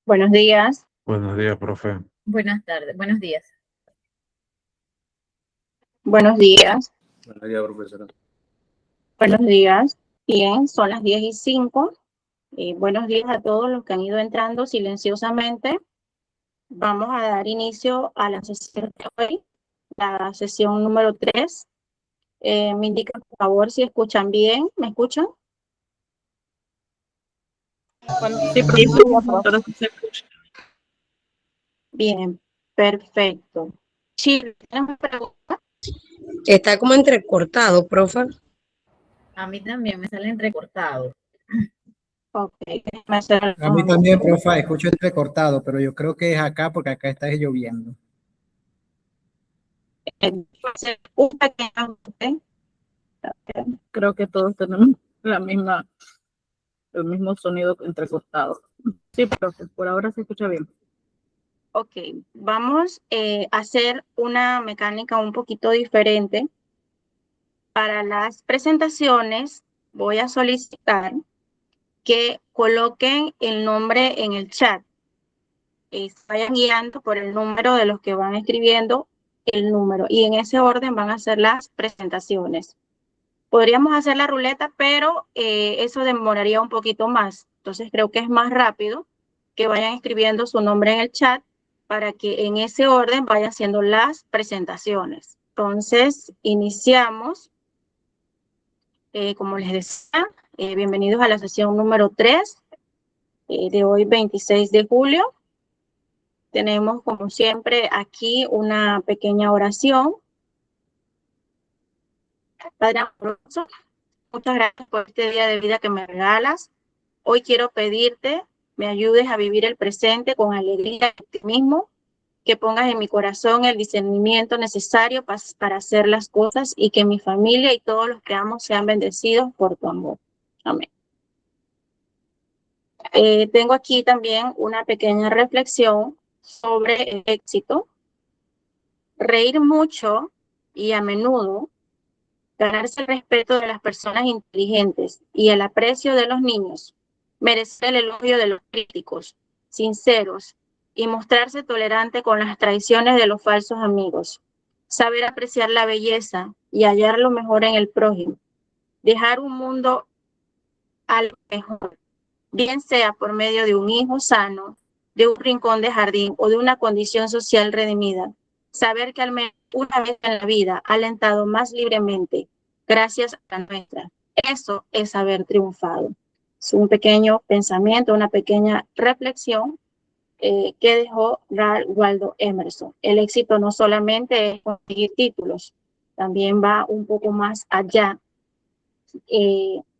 Buenos días. Buenos días, profe. Buenas tardes, buenos días. Buenos días. Buenos días, profesora. Buenos días. Bien, son las 10:05. Buenos días a todos los que han ido entrando silenciosamente. Vamos a dar inicio a la sesión de hoy, la sesión número 3. Me indican, por favor, si escuchan bien. ¿Me escuchan? Sí, profesora, se escucha. Bien, perfecto. Chile, ¿tienes preguntas? Está como entrecortado, profe. A mí también me sale entrecortado. Ok, déjame hacer A mí también, profe, escucho entrecortado, pero yo creo que es acá porque acá está lloviendo. un pequeño ajuste. Creo que todos tenemos el mismo sonido entrecortado. Sí, profe, por ahora se escucha bien. Ok, vamos a hacer una mecánica un poquito diferente. Para las presentaciones voy a solicitar que coloquen el nombre en el chat. Vayan guiando por el número de los que van escribiendo el número y en ese orden van a hacer las presentaciones. Podríamos hacer la ruleta, pero eso demoraría un poquito más. Entonces creo que es más rápido que vayan escribiendo su nombre en el chat para que en ese orden vayan haciendo las presentaciones. Entonces, iniciamos. Como les decía, bienvenidos a la sesión número 3 de hoy, 26 de julio. Tenemos, como siempre, aquí una pequeña oración. Padre amoroso, muchas gracias por este día de vida que me regalas. Hoy quiero pedirte, me ayudes a vivir el presente con alegría y optimismo, que pongas en mi corazón el discernimiento necesario para hacer las cosas y que mi familia y todos los que amo sean bendecidos por tu amor. Amén. Tengo aquí también una pequeña reflexión sobre el éxito. Reír mucho y a menudo, ganarse el respeto de las personas inteligentes y el aprecio de los niños, merecer el elogio de los críticos, sinceros, y mostrarse tolerante con las traiciones de los falsos amigos, saber apreciar la belleza y hallar lo mejor en el prójimo, dejar un mundo algo mejor, bien sea por medio de un hijo sano, de un rincón de jardín o de una condición social redimida. Saber que al menos una vez en la vida ha alentado más libremente gracias a la nuestra. Eso es haber triunfado. Es un pequeño pensamiento, una pequeña reflexión que dejó Ralph Waldo Emerson. El éxito no solamente es conseguir títulos, también va un poco más allá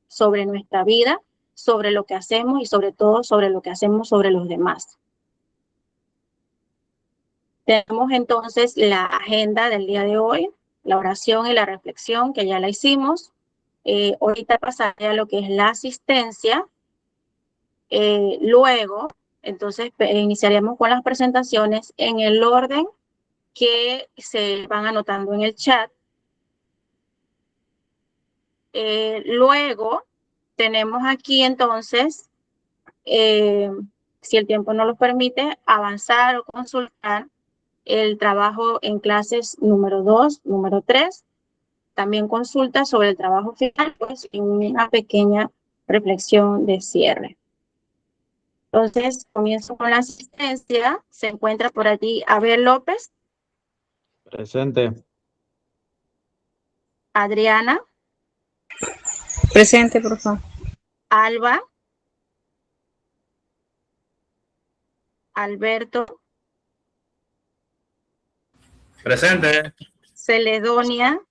sobre nuestra vida, sobre lo que hacemos y sobre todo sobre lo que hacemos sobre los demás. Tenemos entonces la agenda del día de hoy, la oración y la reflexión que ya la hicimos. Ahorita pasaré a lo que es la asistencia. Luego, entonces, iniciaremos con las presentaciones en el orden que se van anotando en el chat. Luego, tenemos aquí entonces si el tiempo no lo permite, avanzar o consultar el trabajo en clases número 2, número 3. También consulta sobre el trabajo final, pues, y una pequeña reflexión de cierre. Entonces, comienzo con la asistencia. Se encuentra por allí Abel López. Presente. Adriana. Presente, por favor. Alba. Alberto. Presente. Celedonia.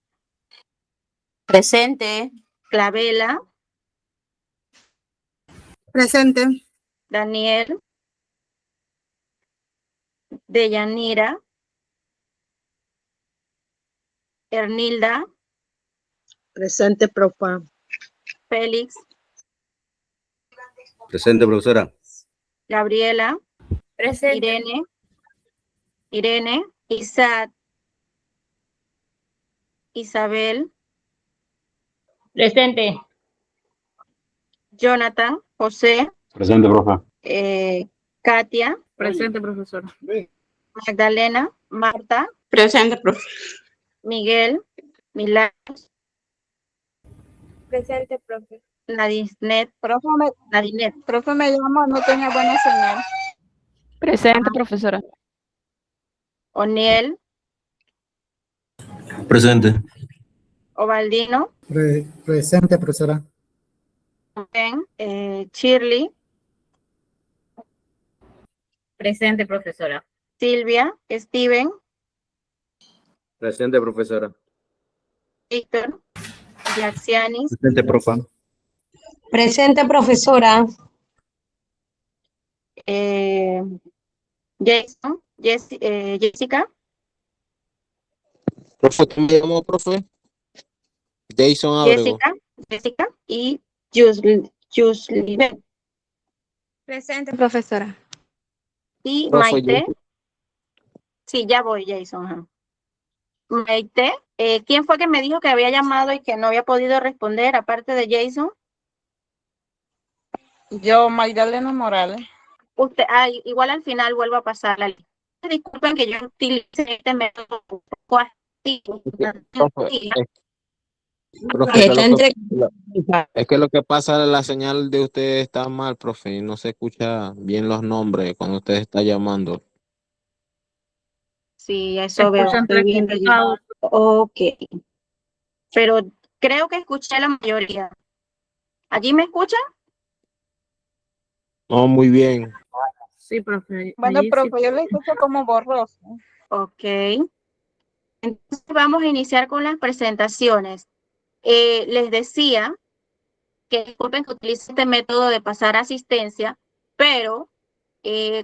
Presente. Clavela. Presente. Daniel. Deyanira. Ernilda. Presente, profe. Félix. Presente, profesora. Gabriela. Presente. Irene. Isaac. Isabel. Presente. Jonathan. José. Presente, profe. Katia, Presente, profesora. Magdalena, Marta, Presente, profe. Miguel, Milagros, Presente, profe. Nadinet, Nadinet, Profe, me llamó, no tenía buena señal. Presente, profesora. Oniel, Presente. Ovaldino, Presente, profesora. Ben, Shirley, Presente, profesora. Silvia, Steven, Presente, profesora. Víctor, Yaxianis, Presente, profa. Presente, profesora. Jason, Jessica, Profe, ¿quién me llamó, profe? Jason Abrego. Jessica y Yusliben. Presente, profesora. Y Profe, Maite. Sí, ya voy, Jason. Ajá. Maite, ¿quién fue que me dijo que había llamado y que no había podido responder, aparte de Jason? Yo, Magdalena Morales. Usted, igual al final vuelvo a pasar la lista. Disculpen que yo utilice este método un poco activo. Profe, profe, Está entre... es que lo que pasa, la señal de usted está mal, profe, y no se escucha bien los nombres cuando usted está llamando. Sí, Se eso veo. escucha Estoy viendo entrecortado. yo. Ok. Pero creo que escuché la mayoría. ¿Allí me escuchan? No, muy bien. Sí, profe. Bueno, allí profe, sí. yo le escucho como borroso. Ok. Entonces vamos a iniciar con las presentaciones. Les decía que disculpen que utilice este método de pasar asistencia, pero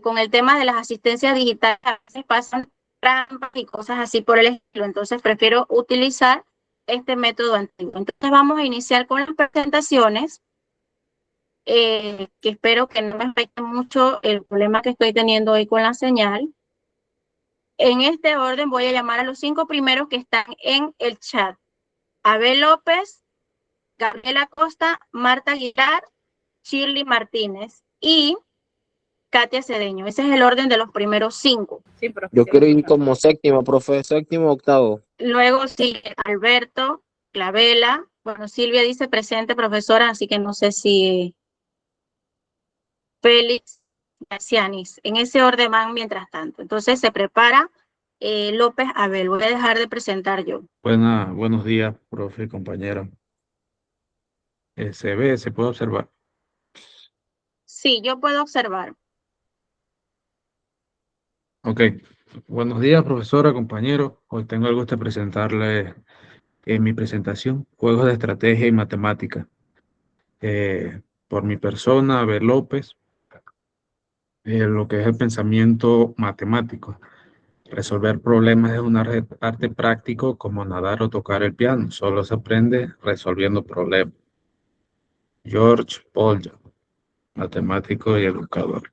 con el tema de las asistencias digitales a veces pasan trampas y cosas así por el estilo, entonces prefiero utilizar este método antiguo. Entonces vamos a iniciar con las presentaciones, que espero que no me afecte mucho el problema que estoy teniendo hoy con la señal. En este orden voy a llamar a los 5 primeros que están en el chat. Abel López, Gabriela Costa, Marta Aguilar, Shirley Martínez y Katia Cedeño. Ese es el orden de los primeros 5. Sí, profe. Yo quiero ir como séptimo, profe, séptimo, octavo. Luego sigue Alberto, Clavela. Bueno, Silvia dice presente, profesora, así que no sé si Félix, Yacianis. En ese orden van mientras tanto. Entonces se prepara López Abel. Voy a dejar de presentar yo. Buenos días, profe, compañero. Se puede observar. Sí, yo puedo observar. Ok. Buenos días, profesora, compañero. Hoy tengo el gusto de presentarle en mi presentación juegos de estrategia y matemática. Por mi persona, Abel López, lo que es el pensamiento matemático. Resolver problemas es un arte práctico como nadar o tocar el piano. Solo se aprende resolviendo problemas. George Polya, matemático y educador.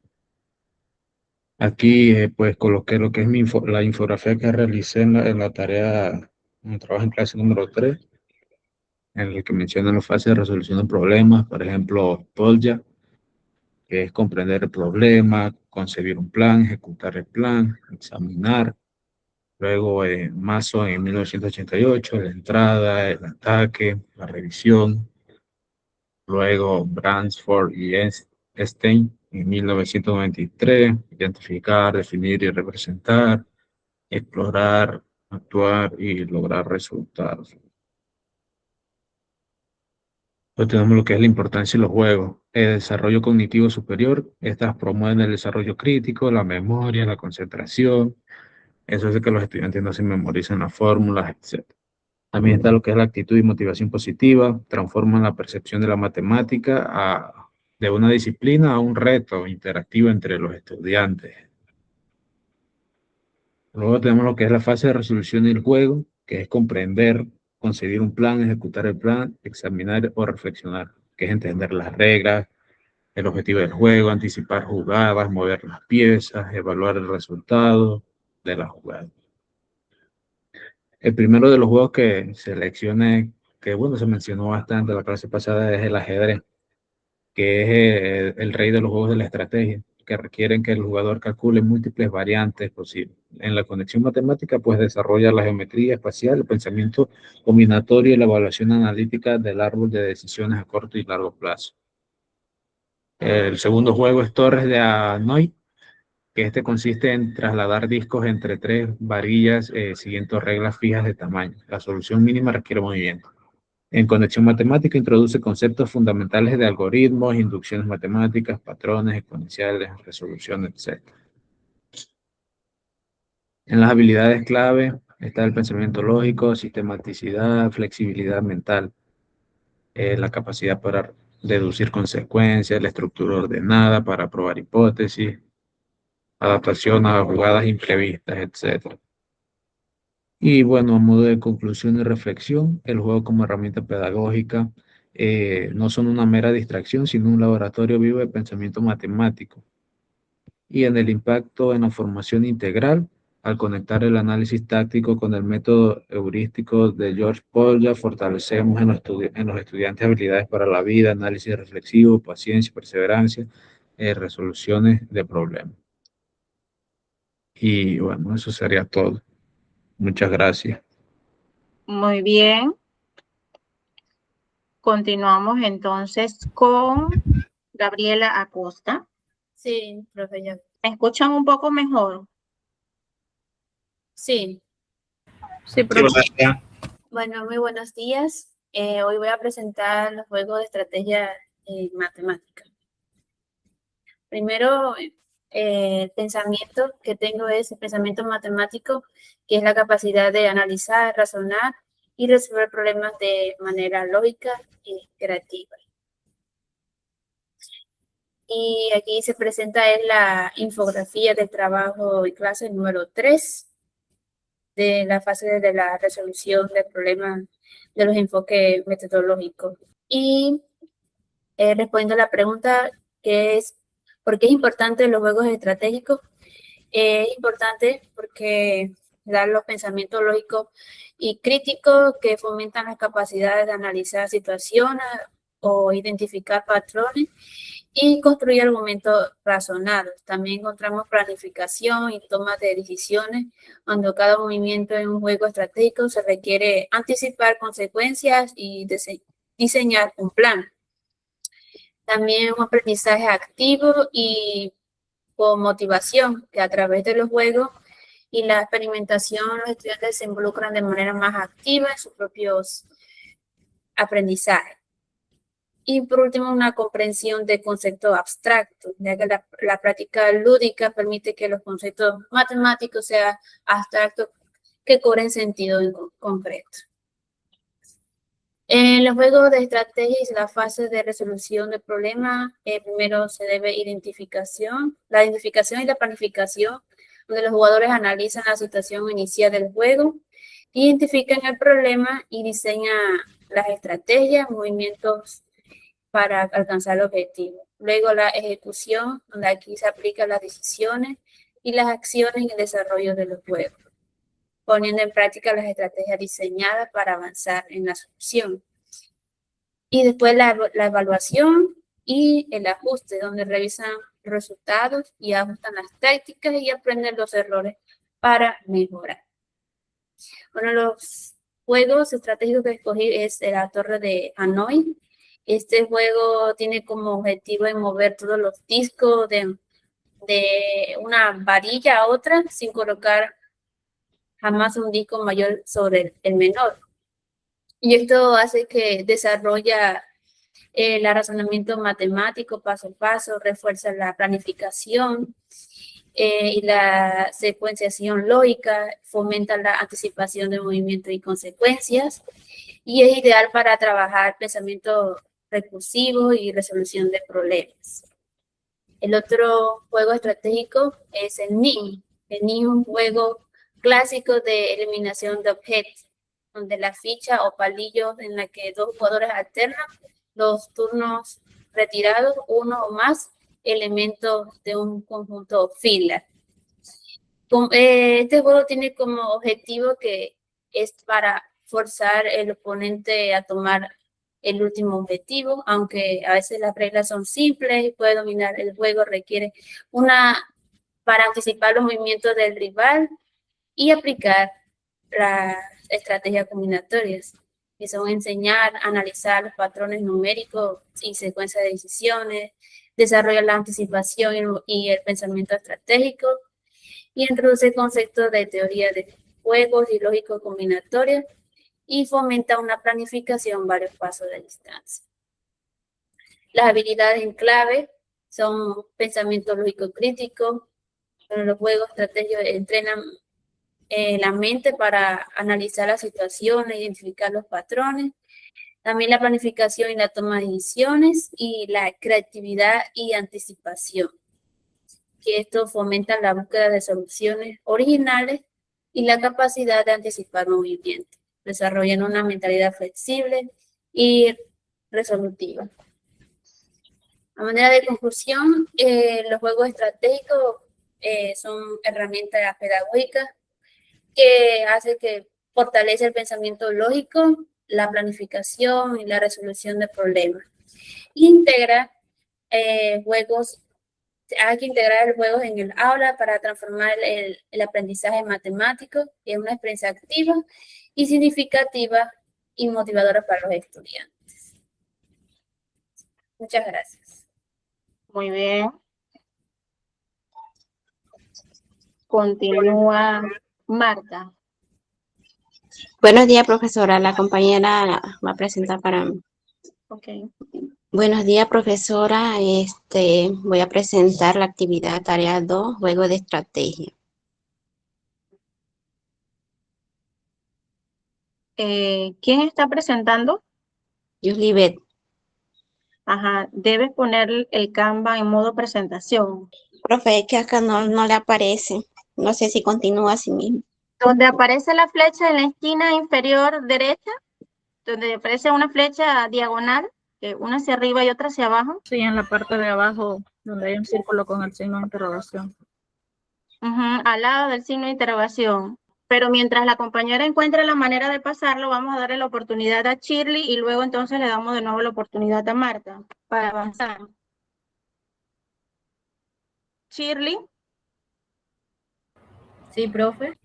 Aquí pues coloqué lo que es la infografía que realicé en la tarea, en el trabajo en clase número 3, en el que menciona la fase de resolución de problemas, por ejemplo, Polya, que es comprender el problema, concebir un plan, ejecutar el plan, examinar. Luego Mason en 1988, la entrada, el ataque, la revisión. Luego Bransford y Stein en 1993, identificar, definir y representar, explorar, actuar y lograr resultados. Luego tenemos lo que es la importancia de los juegos. El desarrollo cognitivo superior, estas promueven el desarrollo crítico, la memoria, la concentración. Eso hace que los estudiantes no se memoricen las fórmulas, etc. También está lo que es la actitud y motivación positiva, transforman la percepción de la matemática de una disciplina a un reto interactivo entre los estudiantes. Luego tenemos lo que es la fase de resolución del juego, que es comprender, concebir un plan, ejecutar el plan, examinar o reflexionar, que es entender las reglas, el objetivo del juego, anticipar jugadas, mover las piezas, evaluar el resultado de la jugada. El primero de los juegos que seleccioné, que bueno, se mencionó bastante la clase pasada, es el ajedrez, que es el rey de los juegos de la estrategia. que requieren que el jugador calcule múltiples variantes posibles. En la conexión matemática, pues desarrolla la geometría espacial, el pensamiento combinatorio y la evaluación analítica del árbol de decisiones a corto y largo plazo. El segundo juego es Torres de Hanoi, que este consiste en trasladar discos entre tres varillas siguiendo reglas fijas de tamaño. La solución mínima requiere movimiento. En conexión matemática introduce conceptos fundamentales de algoritmos, inducciones matemáticas, patrones, exponenciales, resoluciones, etc. En las habilidades clave está el pensamiento lógico, sistematicidad, flexibilidad mental, la capacidad para deducir consecuencias, la estructura ordenada para probar hipótesis, adaptación a jugadas imprevistas, etc. Y bueno, a modo de conclusión y reflexión, el juego como herramienta pedagógica no son una mera distracción, sino un laboratorio vivo de pensamiento matemático. Y en el impacto en la formación integral, al conectar el análisis táctico con el método heurístico de George Polya, fortalecemos en los estudiantes habilidades para la vida, análisis reflexivo, paciencia, perseverancia, resoluciones de problemas. Y bueno, eso sería todo. Muchas gracias. Muy bien. Continuamos entonces con Gabriela Acosta. Sí, profe, ya. ¿Me escuchan un poco mejor? Sí. Sí, profe. Bueno, muy buenos días. Hoy voy a presentar los juegos de estrategia matemática. Primero, el pensamiento que tengo es el pensamiento matemático, que es la capacidad de analizar, razonar y resolver problemas de manera lógica y creativa. Y aquí se presenta la infografía del trabajo y clase número 3 de la fase de la resolución del problema de los enfoques metodológicos. Y respondiendo a la pregunta que es, ¿por qué es importante los juegos estratégicos? Es importante porque dan los pensamientos lógicos y críticos que fomentan las capacidades de analizar situaciones o identificar patrones y construir argumentos razonados. También encontramos planificación y toma de decisiones, cuando cada movimiento en un juego estratégico se requiere anticipar consecuencias y diseñar un plan. También un aprendizaje activo y con motivación, que a través de los juegos y la experimentación los estudiantes se involucran de manera más activa en sus propios aprendizajes. Y por último, una comprensión de conceptos abstractos, ya que la práctica lúdica permite que los conceptos matemáticos sean abstractos que cobren sentido en concreto. En los juegos de estrategia y la fase de resolución de problemas, primero se debe la identificación y la planificación, donde los jugadores analizan la situación inicial del juego, identifican el problema y diseñan las estrategias, movimientos para alcanzar el objetivo. Luego la ejecución, donde aquí se aplican las decisiones y las acciones en el desarrollo de los juegos, poniendo en práctica las estrategias diseñadas para avanzar en la solución. Y después la evaluación y el ajuste, donde revisan resultados y ajustan las tácticas y aprenden los errores para mejorar. Bueno, los juegos estratégicos que escogí es la Torre de Hanoi. Este juego tiene como objetivo mover todos los discos de una varilla a otra sin colocar jamás un disco mayor sobre el menor. Y esto hace que desarrolla el razonamiento matemático paso a paso, refuerza la planificación y la secuenciación lógica, fomenta la anticipación de movimientos y consecuencias, y es ideal para trabajar pensamiento recursivo y resolución de problemas. El otro juego estratégico es el NIM. El NIM es un juego clásico de eliminación de objetos, donde la ficha o palillo en la que dos jugadores alternan los turnos retirados, uno o más elementos de un conjunto fila. Este juego tiene como objetivo que es para forzar el oponente a tomar el último objetivo, aunque a veces las reglas son simples y puede dominar el juego, requiere para anticipar los movimientos del rival y aplicar las estrategias combinatorias, que son enseñar, analizar los patrones numéricos y secuencias de decisiones, desarrollar la anticipación y el pensamiento estratégico, y introduce conceptos de teoría de juegos y lógico combinatorias, y fomenta una planificación varios pasos de distancia. Las habilidades en clave son pensamiento lógico crítico. Los juegos estratégicos entrenan la mente para analizar las situaciones, identificar los patrones. También la planificación y la toma de decisiones, y la creatividad y anticipación, que esto fomenta la búsqueda de soluciones originales y la capacidad de anticipar movimientos. Desarrollan una mentalidad flexible y resolutiva. A manera de conclusión, los juegos estratégicos son herramientas pedagógicas que hace que fortalece el pensamiento lógico, la planificación y la resolución de problemas. Integra juegos. Hay que integrar juegos en el aula para transformar el aprendizaje matemático en una experiencia activa y significativa y motivadora para los estudiantes. Muchas gracias. Muy bien. Continúa Marta. Buenos días, profesora. La compañera va a presentar para mí. Ok. Buenos días, profesora. Voy a presentar la actividad tarea 2, juego de estrategia. ¿Quién está presentando? Yuslivet. Ajá, debes poner el Canva en modo presentación. Profe, es que acá no le aparece. No sé si continúa así mismo. Donde aparece la flecha en la esquina inferior derecha, donde aparece una flecha diagonal, una hacia arriba y otra hacia abajo. Sí, en la parte de abajo, donde hay un círculo con el signo de interrogación. Al lado del signo de interrogación. Pero mientras la compañera encuentra la manera de pasarlo, vamos a darle la oportunidad a Shirley y luego entonces le damos de nuevo la oportunidad a Marta para avanzar. Shirley. Sí, profe.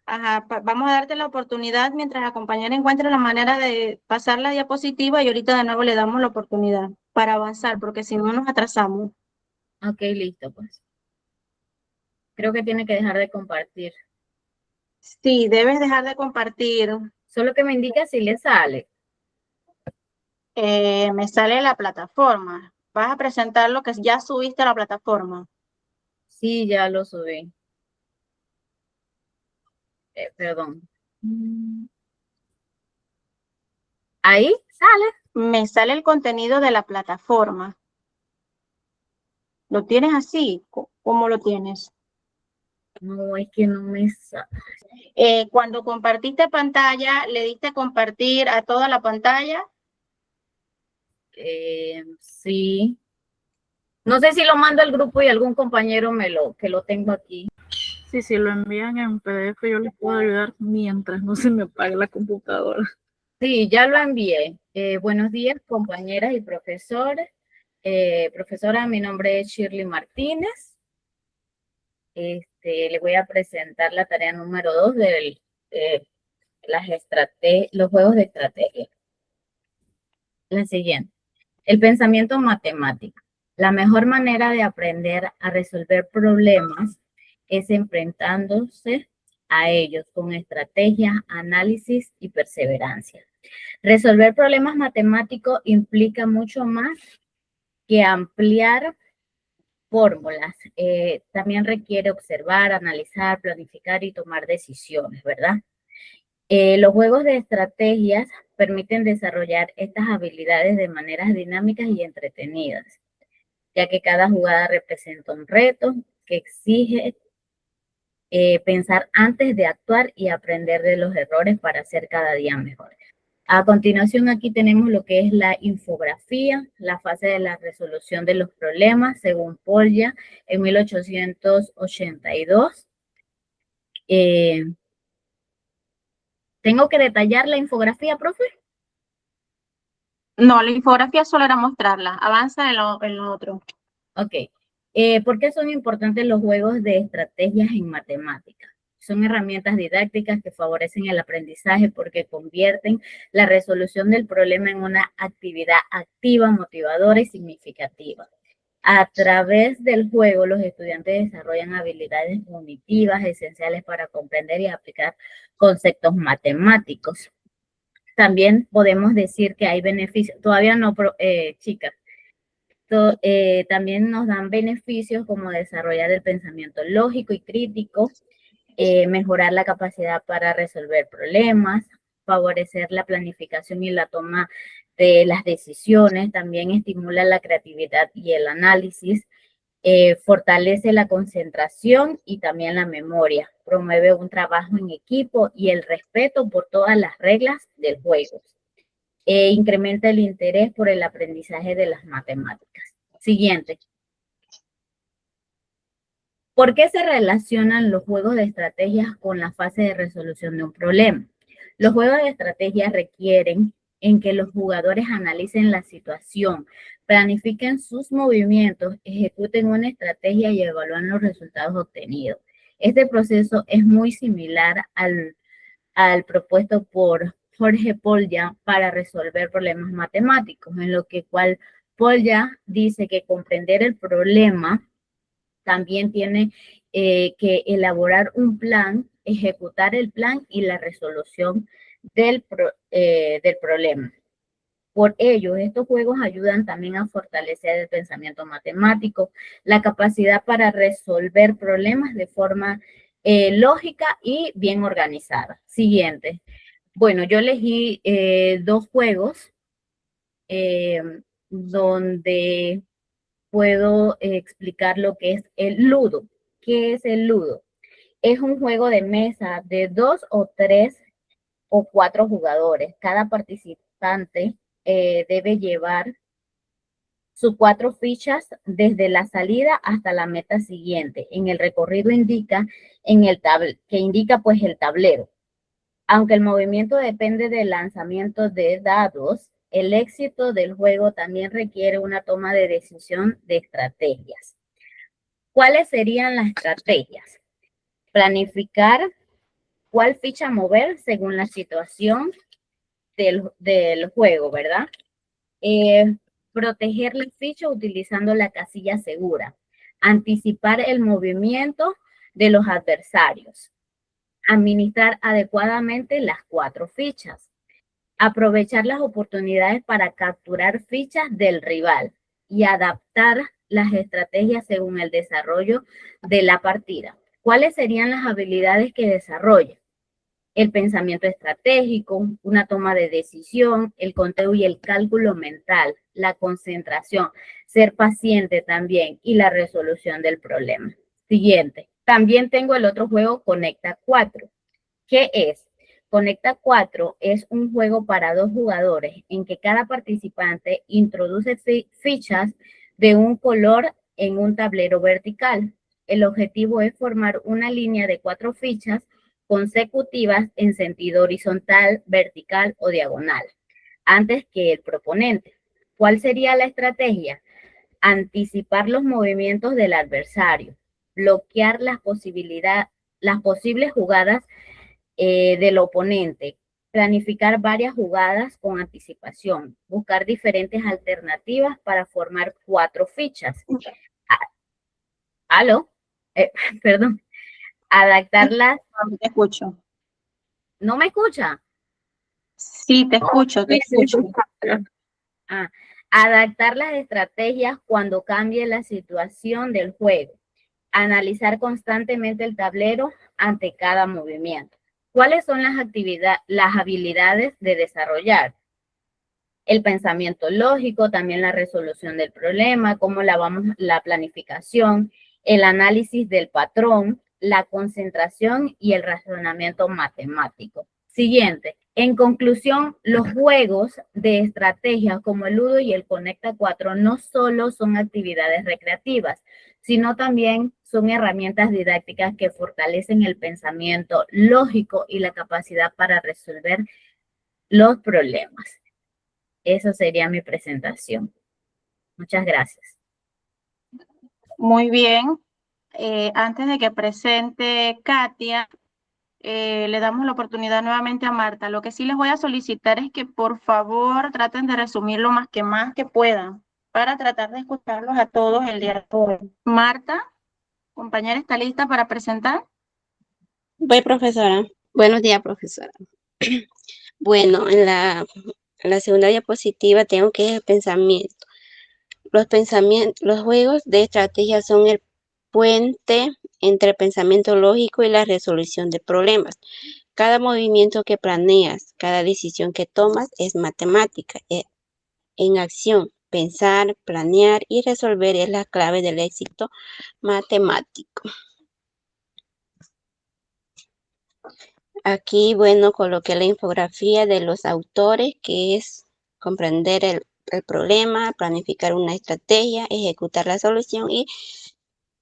Ajá, vamos a darte la oportunidad mientras la compañera encuentra la manera de pasar la diapositiva y ahorita de nuevo le damos la oportunidad para avanzar, porque si no nos atrasamos. Ok, listo, pues. Creo que tiene que dejar de compartir. Sí, debes dejar de compartir. Solo que me indica si le sale. Me sale la plataforma. Vas a presentar lo que ya subiste a la plataforma. Sí, ya lo subí. Perdón. Ahí sale. Me sale el contenido de la plataforma. ¿Lo tienes así? ¿Cómo lo tienes? No, es que no me sale. Cuando compartiste pantalla, ¿le diste a compartir a toda la pantalla? Sí. No sé si lo mando al grupo y algún compañero que lo tengo aquí. Sí, si lo envían en PDF, yo les puedo ayudar mientras no se me apague la computadora. Sí, ya lo envié. Buenos días, compañeras y profesores. Profesora, mi nombre es Shirley Martínez. Le voy a presentar la tarea número 2 de los juegos de estrategia. La siguiente. El pensamiento matemático. La mejor manera de aprender a resolver problemas es enfrentándose a ellos con estrategia, análisis y perseverancia. Resolver problemas matemáticos implica mucho más que ampliar fórmulas. También requiere observar, analizar, planificar y tomar decisiones, ¿verdad? Los juegos de estrategias permiten desarrollar estas habilidades de maneras dinámicas y entretenidas, ya que cada jugada representa un reto que exige pensar antes de actuar y aprender de los errores para hacer cada día mejor. A continuación, aquí tenemos lo que es la infografía, la fase de la resolución de los problemas, según Polya, en 1882. ¿Tengo que detallar la infografía, profe? No, la infografía solo era mostrarla. Avanza en lo otro. Ok. ¿Por qué son importantes los juegos de estrategias en matemáticas? Son herramientas didácticas que favorecen el aprendizaje porque convierten la resolución del problema en una actividad activa, motivadora y significativa. A través del juego, los estudiantes desarrollan habilidades cognitivas esenciales para comprender y aplicar conceptos matemáticos. También podemos decir que hay beneficios, todavía no, chicas, también nos dan beneficios como desarrollar el pensamiento lógico y crítico, mejorar la capacidad para resolver problemas, favorecer la planificación y la toma de las decisiones, también estimula la creatividad y el análisis, fortalece la concentración y también la memoria, promueve un trabajo en equipo y el respeto por todas las reglas del juego. Incrementa el interés por el aprendizaje de las matemáticas. Siguiente. ¿Por qué se relacionan los juegos de estrategias con la fase de resolución de un problema? Los juegos de estrategias requieren en que los jugadores analicen la situación, planifiquen sus movimientos, ejecuten una estrategia y evalúen los resultados obtenidos. Este proceso es muy similar al propuesto por Jorge Polya para resolver problemas matemáticos, en lo que cual Polya dice que comprender el problema también tiene que elaborar un plan, ejecutar el plan y la resolución del problema. Por ello, estos juegos ayudan también a fortalecer el pensamiento matemático, la capacidad para resolver problemas de forma lógica y bien organizada. Siguiente. Bueno, yo elegí dos juegos donde puedo explicar lo que es el ludo. ¿Qué es el ludo? Es un juego de mesa de 2 o 3 o 4 jugadores. Cada participante debe llevar sus 4 fichas desde la salida hasta la meta siguiente. En el recorrido indica pues el tablero. Aunque el movimiento depende del lanzamiento de dados, el éxito del juego también requiere una toma de decisión de estrategias. ¿Cuáles serían las estrategias? Planificar cuál ficha mover según la situación del juego, ¿verdad? Proteger la ficha utilizando la casilla segura. Anticipar el movimiento de los adversarios. Administrar adecuadamente las 4 fichas. Aprovechar las oportunidades para capturar fichas del rival y adaptar las estrategias según el desarrollo de la partida. ¿Cuáles serían las habilidades que desarrolla? El pensamiento estratégico, una toma de decisión, el conteo y el cálculo mental, la concentración, ser paciente también y la resolución del problema. Siguiente. También tengo el otro juego, Conecta 4. ¿Qué es? Conecta 4 es un juego para 2 jugadores en que cada participante introduce fichas de un color en un tablero vertical. El objetivo es formar una línea de 4 fichas consecutivas en sentido horizontal, vertical o diagonal, antes que el proponente. ¿Cuál sería la estrategia? Anticipar los movimientos del adversario, bloquear las posibles jugadas del oponente, planificar varias jugadas con anticipación, buscar diferentes alternativas para formar 4 fichas. ¿Aló? Perdón. Adaptarlas. No te escucho. ¿No me escucha? Sí, te escucho, te escucho. Adaptar las estrategias cuando cambie la situación del juego. Analizar constantemente el tablero ante cada movimiento. ¿Cuáles son las habilidades de desarrollar? El pensamiento lógico, también la resolución del problema, la planificación, el análisis del patrón, la concentración y el razonamiento matemático. Siguiente. En conclusión, los juegos de estrategia como el Ludo y el Conecta 4 no solo son actividades recreativas, sino también son herramientas didácticas que fortalecen el pensamiento lógico y la capacidad para resolver los problemas. Eso sería mi presentación. Muchas gracias. Muy bien. Antes de que presente Katia, le damos la oportunidad nuevamente a Marta. Lo que sí les voy a solicitar es que por favor traten de resumir lo más que puedan para tratar de escucharlos a todos el día de hoy. Marta, compañera, ¿está lista para presentar? Voy, profesora. Buenos días, profesora. Bueno, en la segunda diapositiva tengo que es el pensamiento. Los juegos de estrategia son el puente entre el pensamiento lógico y la resolución de problemas. Cada movimiento que planeas, cada decisión que tomas es matemática. En acción, pensar, planear y resolver es la clave del éxito matemático. Aquí, bueno, coloqué la infografía de los autores, que es comprender el problema, planificar una estrategia, ejecutar la solución y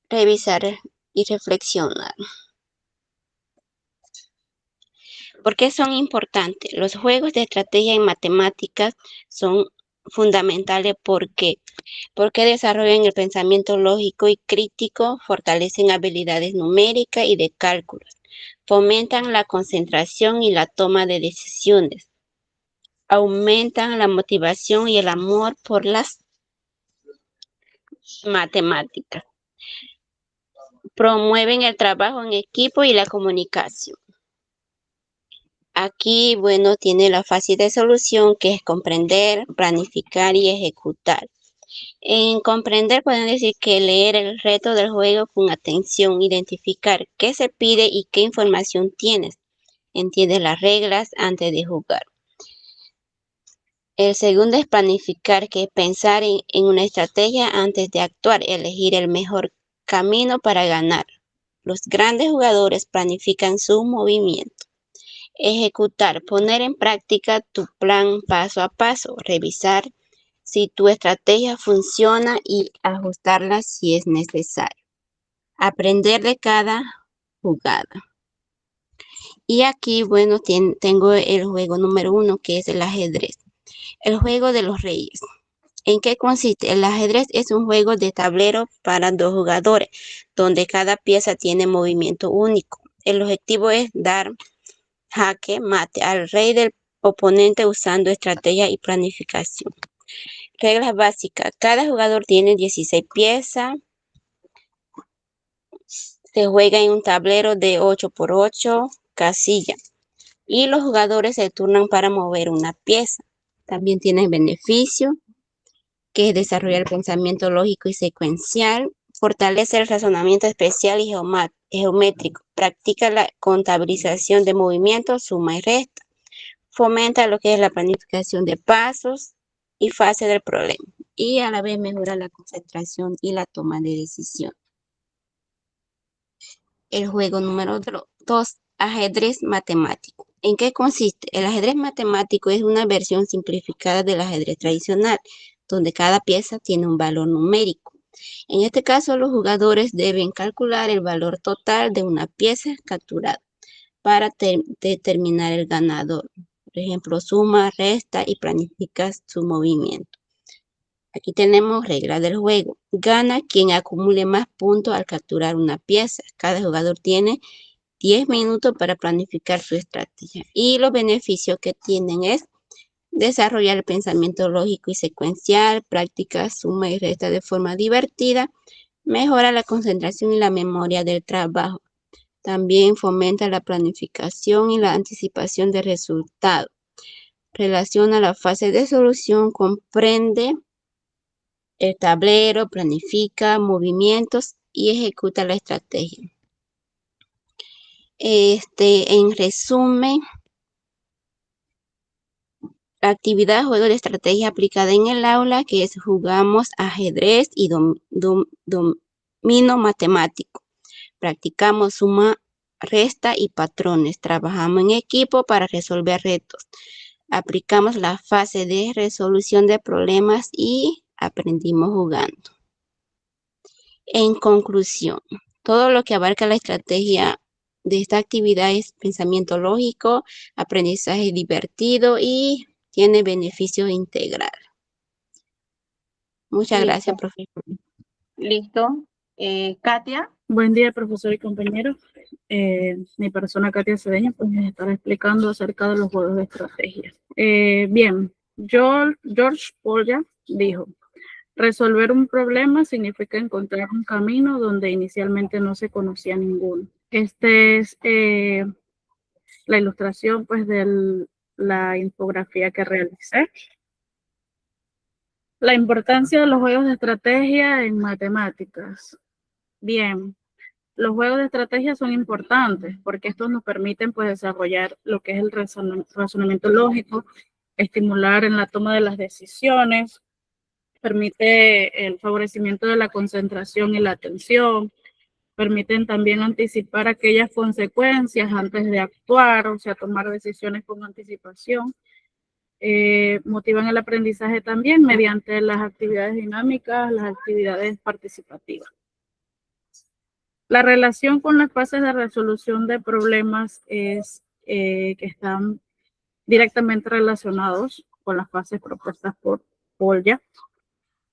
revisar y reflexionar. ¿Por qué son importantes? Los juegos de estrategia en matemáticas son fundamentales porque desarrollan el pensamiento lógico y crítico, fortalecen habilidades numéricas y de cálculo, fomentan la concentración y la toma de decisiones, aumentan la motivación y el amor por las matemáticas, promueven el trabajo en equipo y la comunicación. Aquí, bueno, tiene la fase de solución, que es comprender, planificar y ejecutar. En comprender pueden decir que leer el reto del juego con atención, identificar qué se pide y qué información tienes. Entiendes las reglas antes de jugar. El segundo es planificar, que es pensar en una estrategia antes de actuar, elegir el mejor camino para ganar. Los grandes jugadores planifican su movimiento. Ejecutar, poner en práctica tu plan paso a paso, revisar si tu estrategia funciona y ajustarla si es necesario. Aprender de cada jugada. Y aquí, bueno, tengo el juego número 1, que es el ajedrez. El juego de los reyes. ¿En qué consiste? El ajedrez es un juego de tablero para 2 jugadores, donde cada pieza tiene movimiento único. El objetivo es dar jaque mate al rey del oponente usando estrategia y planificación. Reglas básicas. Cada jugador tiene 16 piezas. Se juega en un tablero de 8x8 casillas. Y los jugadores se turnan para mover una pieza. También tiene beneficio, que es desarrollar el pensamiento lógico y secuencial. Fortalece el razonamiento especial y geométrico. Practica la contabilización de movimientos, suma y resta. Fomenta lo que es la planificación de pasos y fase del problema. Y a la vez mejora la concentración y la toma de decisión. El juego número 2, ajedrez matemático. ¿En qué consiste? El ajedrez matemático es una versión simplificada del ajedrez tradicional, donde cada pieza tiene un valor numérico. En este caso, los jugadores deben calcular el valor total de una pieza capturada para determinar el ganador. Por ejemplo, suma, resta y planifica su movimiento. Aquí tenemos reglas del juego. Gana quien acumule más puntos al capturar una pieza. Cada jugador tiene 10 minutos para planificar su estrategia. Y los beneficios que tienen es desarrollar el pensamiento lógico y secuencial, practica suma y resta de forma divertida, mejora la concentración y la memoria del trabajo. También fomenta la planificación y la anticipación de resultados. Relaciona la fase de solución, comprende el tablero, planifica movimientos y ejecuta la estrategia. En resumen, la actividad juego de estrategia aplicada en el aula, que es jugamos ajedrez y dominio matemático. Practicamos suma, resta y patrones. Trabajamos en equipo para resolver retos. Aplicamos la fase de resolución de problemas y aprendimos jugando. En conclusión, todo lo que abarca la estrategia de esta actividad es pensamiento lógico, aprendizaje divertido y tiene beneficio integral. Muchas Listo. gracias, profesor. Listo. Katia. Buen día, profesor y compañeros. Mi persona, Katia Cedeño, pues les estará explicando acerca de los juegos de estrategia. Bien, George Polya dijo, resolver un problema significa encontrar un camino donde inicialmente no se conocía ninguno. Este es la ilustración pues de la infografía que realicé. La importancia de los juegos de estrategia en matemáticas. Bien, los juegos de estrategia son importantes porque estos nos permiten pues desarrollar lo que es el razonamiento lógico, estimular en la toma de las decisiones, permite el favorecimiento de la concentración y la atención, permiten también anticipar aquellas consecuencias antes de actuar, o sea, tomar decisiones con anticipación. Motivan el aprendizaje también mediante las actividades dinámicas, las actividades participativas. La relación con las fases de resolución de problemas es que están directamente relacionados con las fases propuestas por Polya.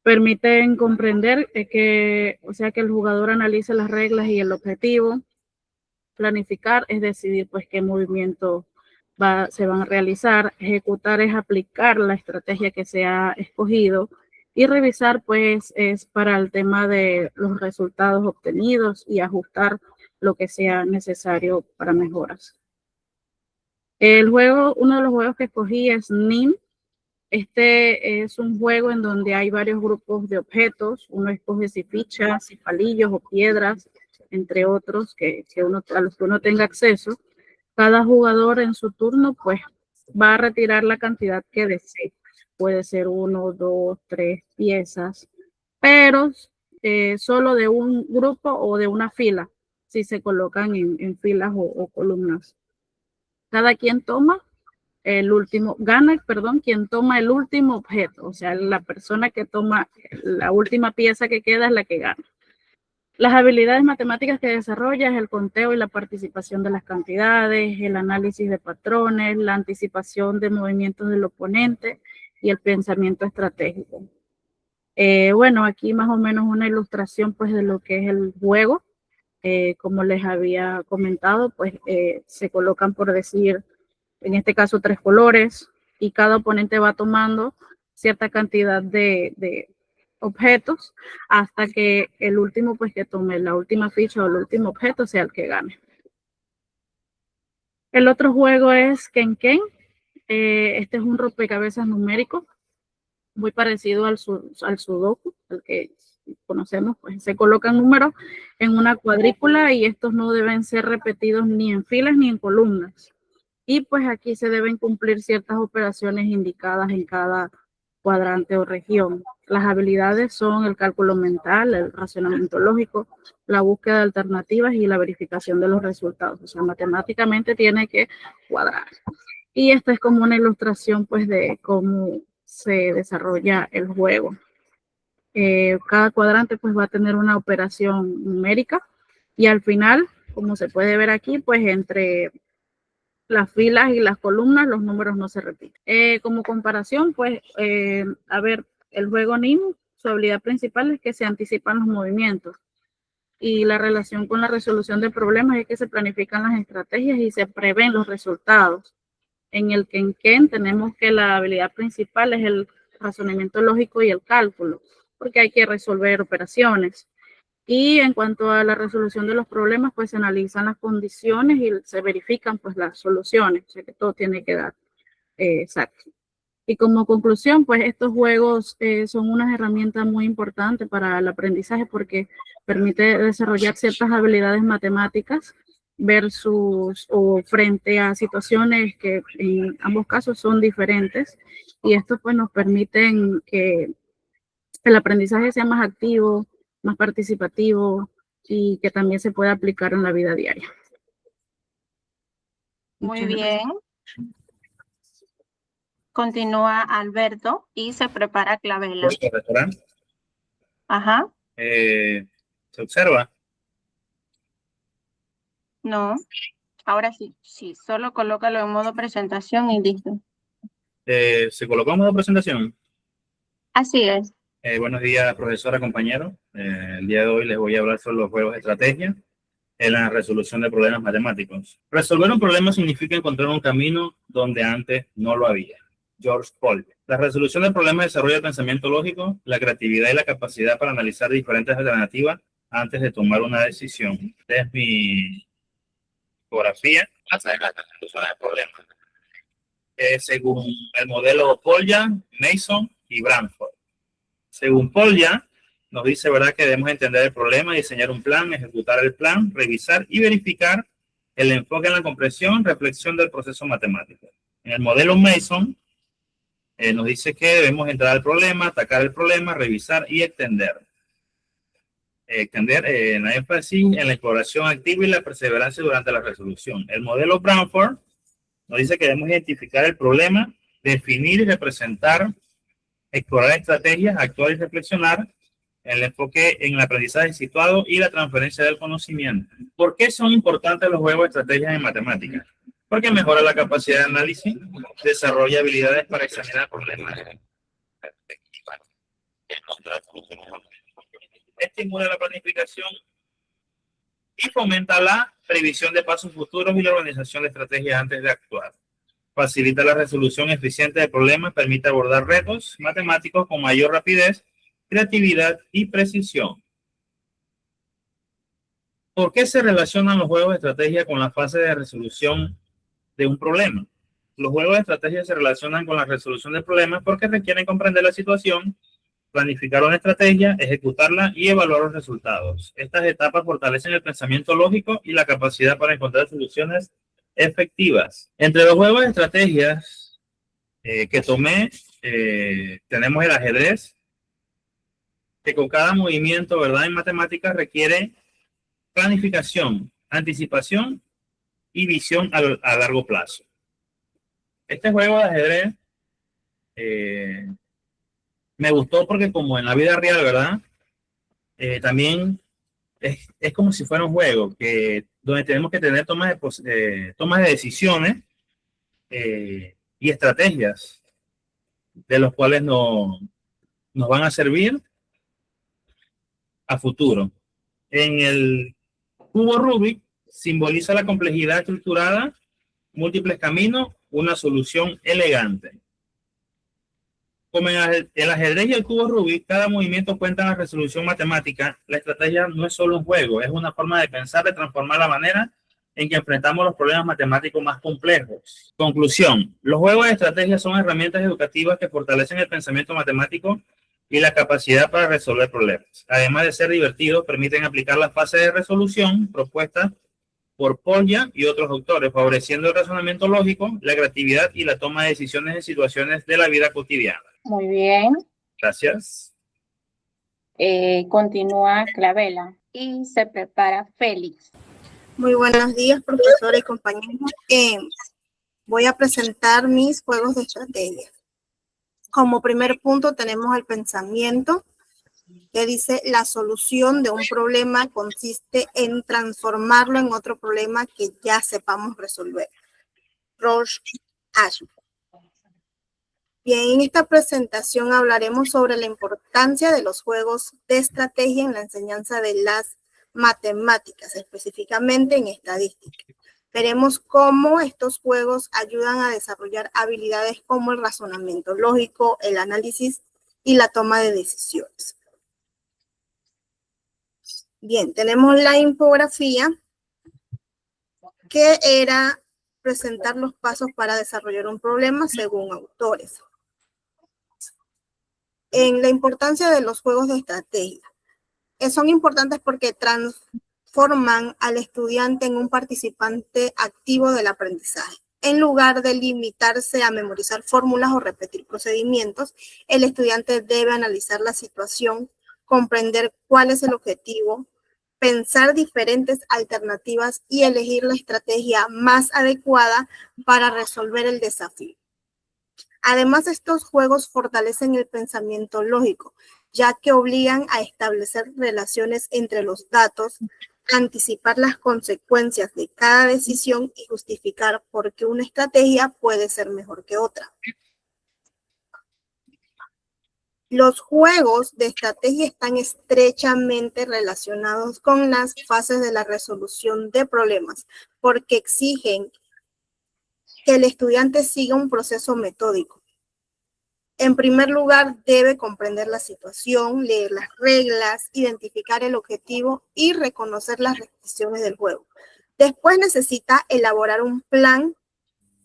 Permiten comprender que el jugador analice las reglas y el objetivo. Planificar es decidir pues qué movimiento se van a realizar. Ejecutar es aplicar la estrategia que se ha escogido. Y revisar pues es para el tema de los resultados obtenidos y ajustar lo que sea necesario para mejoras. Uno de los juegos que escogí es NIM. Este es un juego en donde hay varios grupos de objetos. Uno escoge si fichas, si palillos o piedras, entre otros a los que uno tenga acceso. Cada jugador en su turno pues va a retirar la cantidad que desee. Puede ser 1, 2, 3 piezas, pero solo de un grupo o de una fila, si se colocan en filas o columnas. Cada quien toma quien toma el último objeto, o sea, la persona que toma la última pieza que queda es la que gana. Las habilidades matemáticas que desarrolla es el conteo y la participación de las cantidades, el análisis de patrones, la anticipación de movimientos del oponente y el pensamiento estratégico. Bueno, aquí más o menos una ilustración pues de lo que es el juego. Como les había comentado, pues se colocan, por decir, en este caso 3 colores, y cada oponente va tomando cierta cantidad de objetos hasta que el último pues que tome la última ficha o el último objeto sea el que gane. El otro juego es Ken-Ken. Este es un rompecabezas numérico muy parecido al Sudoku, el que conocemos. Pues se colocan números en una cuadrícula y estos no deben ser repetidos ni en filas ni en columnas. Y pues aquí se deben cumplir ciertas operaciones indicadas en cada cuadrante o región. Las habilidades son el cálculo mental, el razonamiento lógico, la búsqueda de alternativas y la verificación de los resultados. O sea, matemáticamente tiene que cuadrar. Y esta es como una ilustración pues de cómo se desarrolla el juego. Cada cuadrante pues va a tener una operación numérica y al final, como se puede ver aquí, pues entre las filas y las columnas los números no se repiten. Como comparación, pues, el juego NIM, su habilidad principal es que se anticipan los movimientos y la relación con la resolución de problemas es que se planifican las estrategias y se prevén los resultados. En el Ken-Ken tenemos que la habilidad principal es el razonamiento lógico y el cálculo, porque hay que resolver operaciones. Y en cuanto a la resolución de los problemas, pues se analizan las condiciones y se verifican pues las soluciones, o sea que todo tiene que dar exacto. Y como conclusión, pues estos juegos son unas herramientas muy importantes para el aprendizaje porque permite desarrollar ciertas habilidades matemáticas o frente a situaciones que en ambos casos son diferentes, y esto pues nos permiten que el aprendizaje sea más activo, más participativo y que también se pueda aplicar en la vida diaria. Muy Muchas bien. Continúa Alberto y se prepara Clavela. Profesora, Ajá. ¿se observa? No. Ahora sí, solo colócalo en modo presentación y listo. ¿Se colocó en modo presentación? Así es. Buenos días, profesora, compañero. El día de hoy les voy a hablar sobre los juegos de estrategia en la resolución de problemas matemáticos. Resolver un problema significa encontrar un camino donde antes no lo había. George Paul. La resolución de problemas desarrolla el pensamiento lógico, la creatividad y la capacidad para analizar diferentes alternativas antes de tomar una decisión. Esta es mi infografía de la resolución de problemas. Según el modelo Polya, Mason y Branford. Según Polya, nos dice, ¿verdad?, que debemos entender el problema, diseñar un plan, ejecutar el plan, revisar y verificar el enfoque en la comprensión, reflexión del proceso matemático. En el modelo Mason, nos dice que debemos entrar al problema, atacar el problema, revisar y extender. En la énfasis en la exploración activa y la perseverancia durante la resolución. El modelo Branford nos dice que debemos identificar el problema, definir y representar, explorar estrategias, actuar y reflexionar, el enfoque en el aprendizaje situado y la transferencia del conocimiento. ¿Por qué son importantes los juegos de estrategias en matemáticas? Porque mejora la capacidad de análisis, desarrolla habilidades para examinar problemas, estimula la planificación y fomenta la previsión de pasos futuros y la organización de estrategias antes de actuar. Facilita la resolución eficiente de problemas, permite abordar retos matemáticos con mayor rapidez, creatividad y precisión. ¿Por qué se relacionan los juegos de estrategia con la fase de resolución de un problema? Los juegos de estrategia se relacionan con la resolución de problemas porque requieren comprender la situación, planificar una estrategia, ejecutarla y evaluar los resultados. Estas etapas fortalecen el pensamiento lógico y la capacidad para encontrar soluciones efectivas. Entre los juegos de estrategias que tomé, tenemos el ajedrez, que con cada movimiento, ¿verdad?, en matemáticas requiere planificación, anticipación y visión a largo plazo. Este juego de ajedrez me gustó porque, como en la vida real, ¿verdad?, también es como si fuera un juego donde tenemos que tener tomas de decisiones y estrategias de los cuales nos van a servir a futuro. En el cubo Rubik simboliza la complejidad estructurada, múltiples caminos, una solución elegante. Como en el ajedrez y el cubo Rubik, cada movimiento cuenta en la resolución matemática. La estrategia no es solo un juego, es una forma de pensar, de transformar la manera en que enfrentamos los problemas matemáticos más complejos. Conclusión: los juegos de estrategia son herramientas educativas que fortalecen el pensamiento matemático y la capacidad para resolver problemas. Además de ser divertidos, permiten aplicar la fase de resolución propuesta por Polya y otros autores, favoreciendo el razonamiento lógico, la creatividad y la toma de decisiones en situaciones de la vida cotidiana. Muy bien. Gracias. Continúa Clavela y se prepara Félix. Muy buenos días, profesora y compañeros. Voy a presentar mis juegos de estrategia. Como primer punto tenemos el pensamiento, que dice: la solución de un problema consiste en transformarlo en otro problema que ya sepamos resolver. Roche Ashby. Bien, en esta presentación hablaremos sobre la importancia de los juegos de estrategia en la enseñanza de las matemáticas, específicamente en estadística. Veremos cómo estos juegos ayudan a desarrollar habilidades como el razonamiento lógico, el análisis y la toma de decisiones. Bien, tenemos la infografía, que era presentar los pasos para desarrollar un problema según autores. En la importancia de los juegos de estrategia. Son importantes porque transforman al estudiante en un participante activo del aprendizaje. En lugar de limitarse a memorizar fórmulas o repetir procedimientos, el estudiante debe analizar la situación, comprender cuál es el objetivo, pensar diferentes alternativas y elegir la estrategia más adecuada para resolver el desafío. Además, estos juegos fortalecen el pensamiento lógico, ya que obligan a establecer relaciones entre los datos, anticipar las consecuencias de cada decisión y justificar por qué una estrategia puede ser mejor que otra. Los juegos de estrategia están estrechamente relacionados con las fases de la resolución de problemas, porque exigen que el estudiante siga un proceso metódico. En primer lugar, debe comprender la situación, leer las reglas, identificar el objetivo y reconocer las restricciones del juego. Después necesita elaborar un plan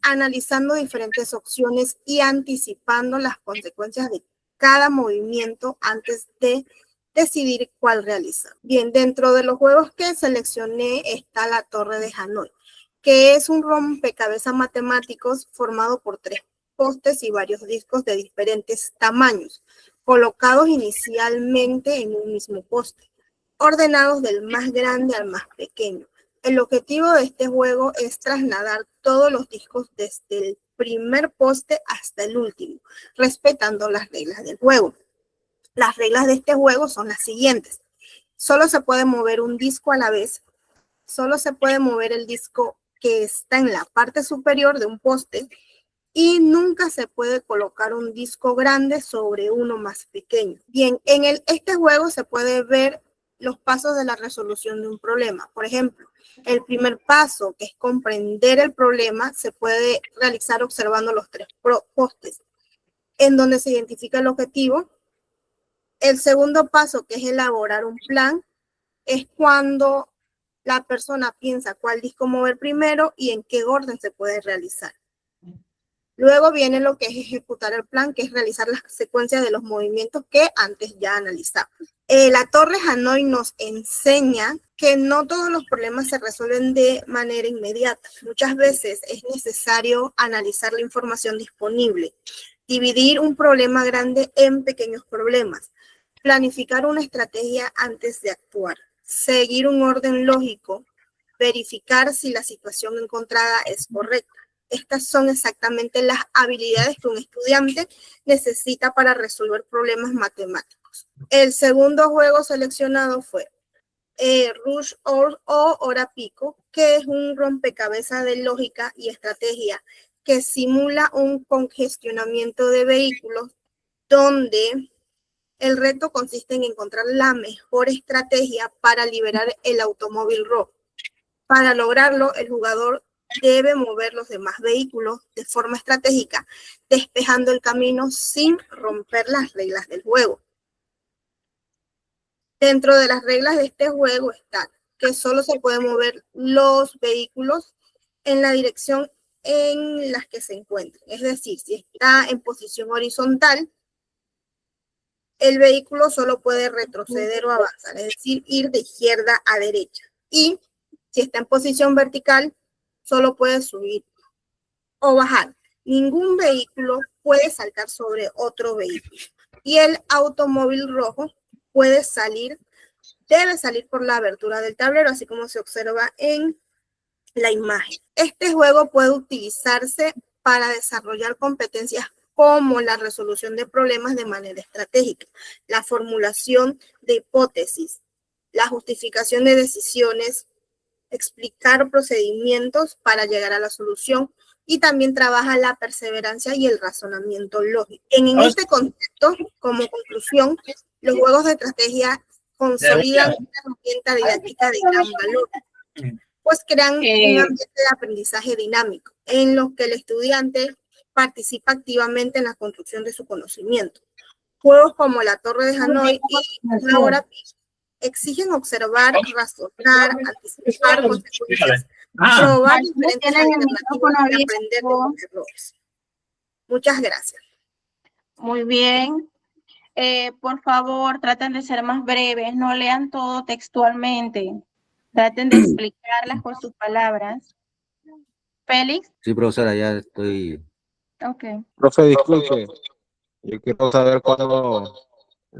analizando diferentes opciones y anticipando las consecuencias de cada movimiento antes de decidir cuál realizar. Bien, dentro de los juegos que seleccioné está la Torre de Hanoi, que es un rompecabezas matemáticos formado por 3 postes y varios discos de diferentes tamaños, colocados inicialmente en un mismo poste, ordenados del más grande al más pequeño. El objetivo de este juego es trasladar todos los discos desde el primer poste hasta el último, respetando las reglas del juego. Las reglas de este juego son las siguientes. Solo se puede mover un disco a la vez. Solo se puede mover el disco que está en la parte superior de un poste y nunca se puede colocar un disco grande sobre uno más pequeño. Bien, en este juego se puede ver los pasos de la resolución de un problema. Por ejemplo, el primer paso, que es comprender el problema, se puede realizar observando los 3 postes, en donde se identifica el objetivo. El segundo paso, que es elaborar un plan, es cuando la persona piensa cuál disco mover primero y en qué orden se puede realizar. Luego viene lo que es ejecutar el plan, que es realizar la secuencia de los movimientos que antes ya analizamos. La Torre Hanoi nos enseña que no todos los problemas se resuelven de manera inmediata. Muchas veces es necesario analizar la información disponible, dividir un problema grande en pequeños problemas, planificar una estrategia antes de actuar, seguir un orden lógico, verificar si la situación encontrada es correcta. Estas son exactamente las habilidades que un estudiante necesita para resolver problemas matemáticos. El segundo juego seleccionado fue Rush o Hora Pico, que es un rompecabezas de lógica y estrategia que simula un congestionamiento de vehículos donde el reto consiste en encontrar la mejor estrategia para liberar el automóvil rojo. Para lograrlo, el jugador debe mover los demás vehículos de forma estratégica, despejando el camino sin romper las reglas del juego. Dentro de las reglas de este juego está que solo se pueden mover los vehículos en la dirección en las que se encuentren. Es decir, si está en posición horizontal, el vehículo solo puede retroceder o avanzar, es decir, ir de izquierda a derecha. Y si está en posición vertical, solo puede subir o bajar. Ningún vehículo puede saltar sobre otro vehículo. Y el automóvil rojo debe salir por la abertura del tablero, así como se observa en la imagen. Este juego puede utilizarse para desarrollar competencias como la resolución de problemas de manera estratégica, la formulación de hipótesis, la justificación de decisiones, explicar procedimientos para llegar a la solución y también trabaja la perseverancia y el razonamiento lógico. En este contexto, como conclusión, los juegos de estrategia consolidan una herramienta didáctica de gran valor, pues crean un ambiente de aprendizaje dinámico en lo que el estudiante participa activamente en la construcción de su conocimiento. Juegos como la Torre de Hanoi y la Hora Pico exigen observar, razonar, anticipar consecuencias, probar diferentes alternativas y aprender de los errores. Muchas gracias. Muy bien. Por favor, traten de ser más breves, no lean todo textualmente. Traten de explicarlas con sus palabras. Félix. Sí, profesora, ya estoy. Ok. Profe, disculpe. Yo quiero saber cuándo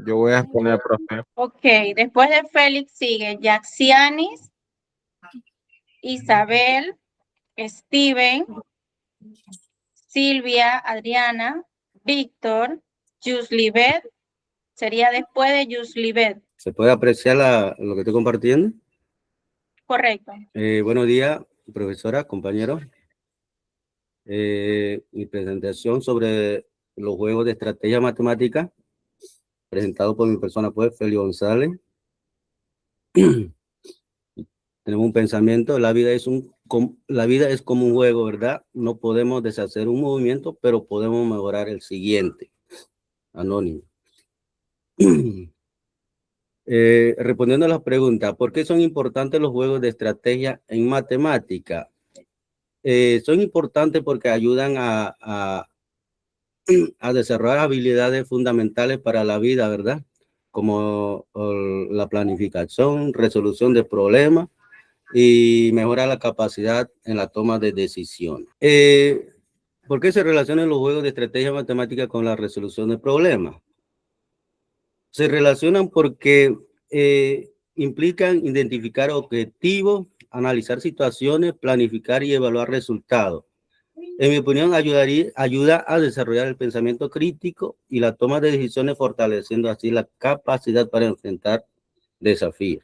yo voy a exponer, profe. Ok, después de Félix sigue Yaxianis, Isabel, Steven, Silvia, Adriana, Víctor, Yuslibet, sería después de Yuslibet. ¿Se puede apreciar lo que estoy compartiendo? Correcto. Buenos días, profesora, compañeros. Mi presentación sobre los juegos de estrategia matemática presentado por mi persona, pues, Félix González. Tenemos un pensamiento, la vida es como un juego, ¿verdad? No podemos deshacer un movimiento, pero podemos mejorar el siguiente. Anónimo. Respondiendo a las preguntas, ¿por qué son importantes los juegos de estrategia en matemática? Son importantes porque ayudan a desarrollar habilidades fundamentales para la vida, ¿verdad? Como la planificación, resolución de problemas y mejorar la capacidad en la toma de decisiones. ¿Por qué se relacionan los juegos de estrategia matemática con la resolución de problemas? Se relacionan porque implican identificar objetivos, analizar situaciones, planificar y evaluar resultados. En mi opinión, ayuda a desarrollar el pensamiento crítico y la toma de decisiones, fortaleciendo así la capacidad para enfrentar desafíos.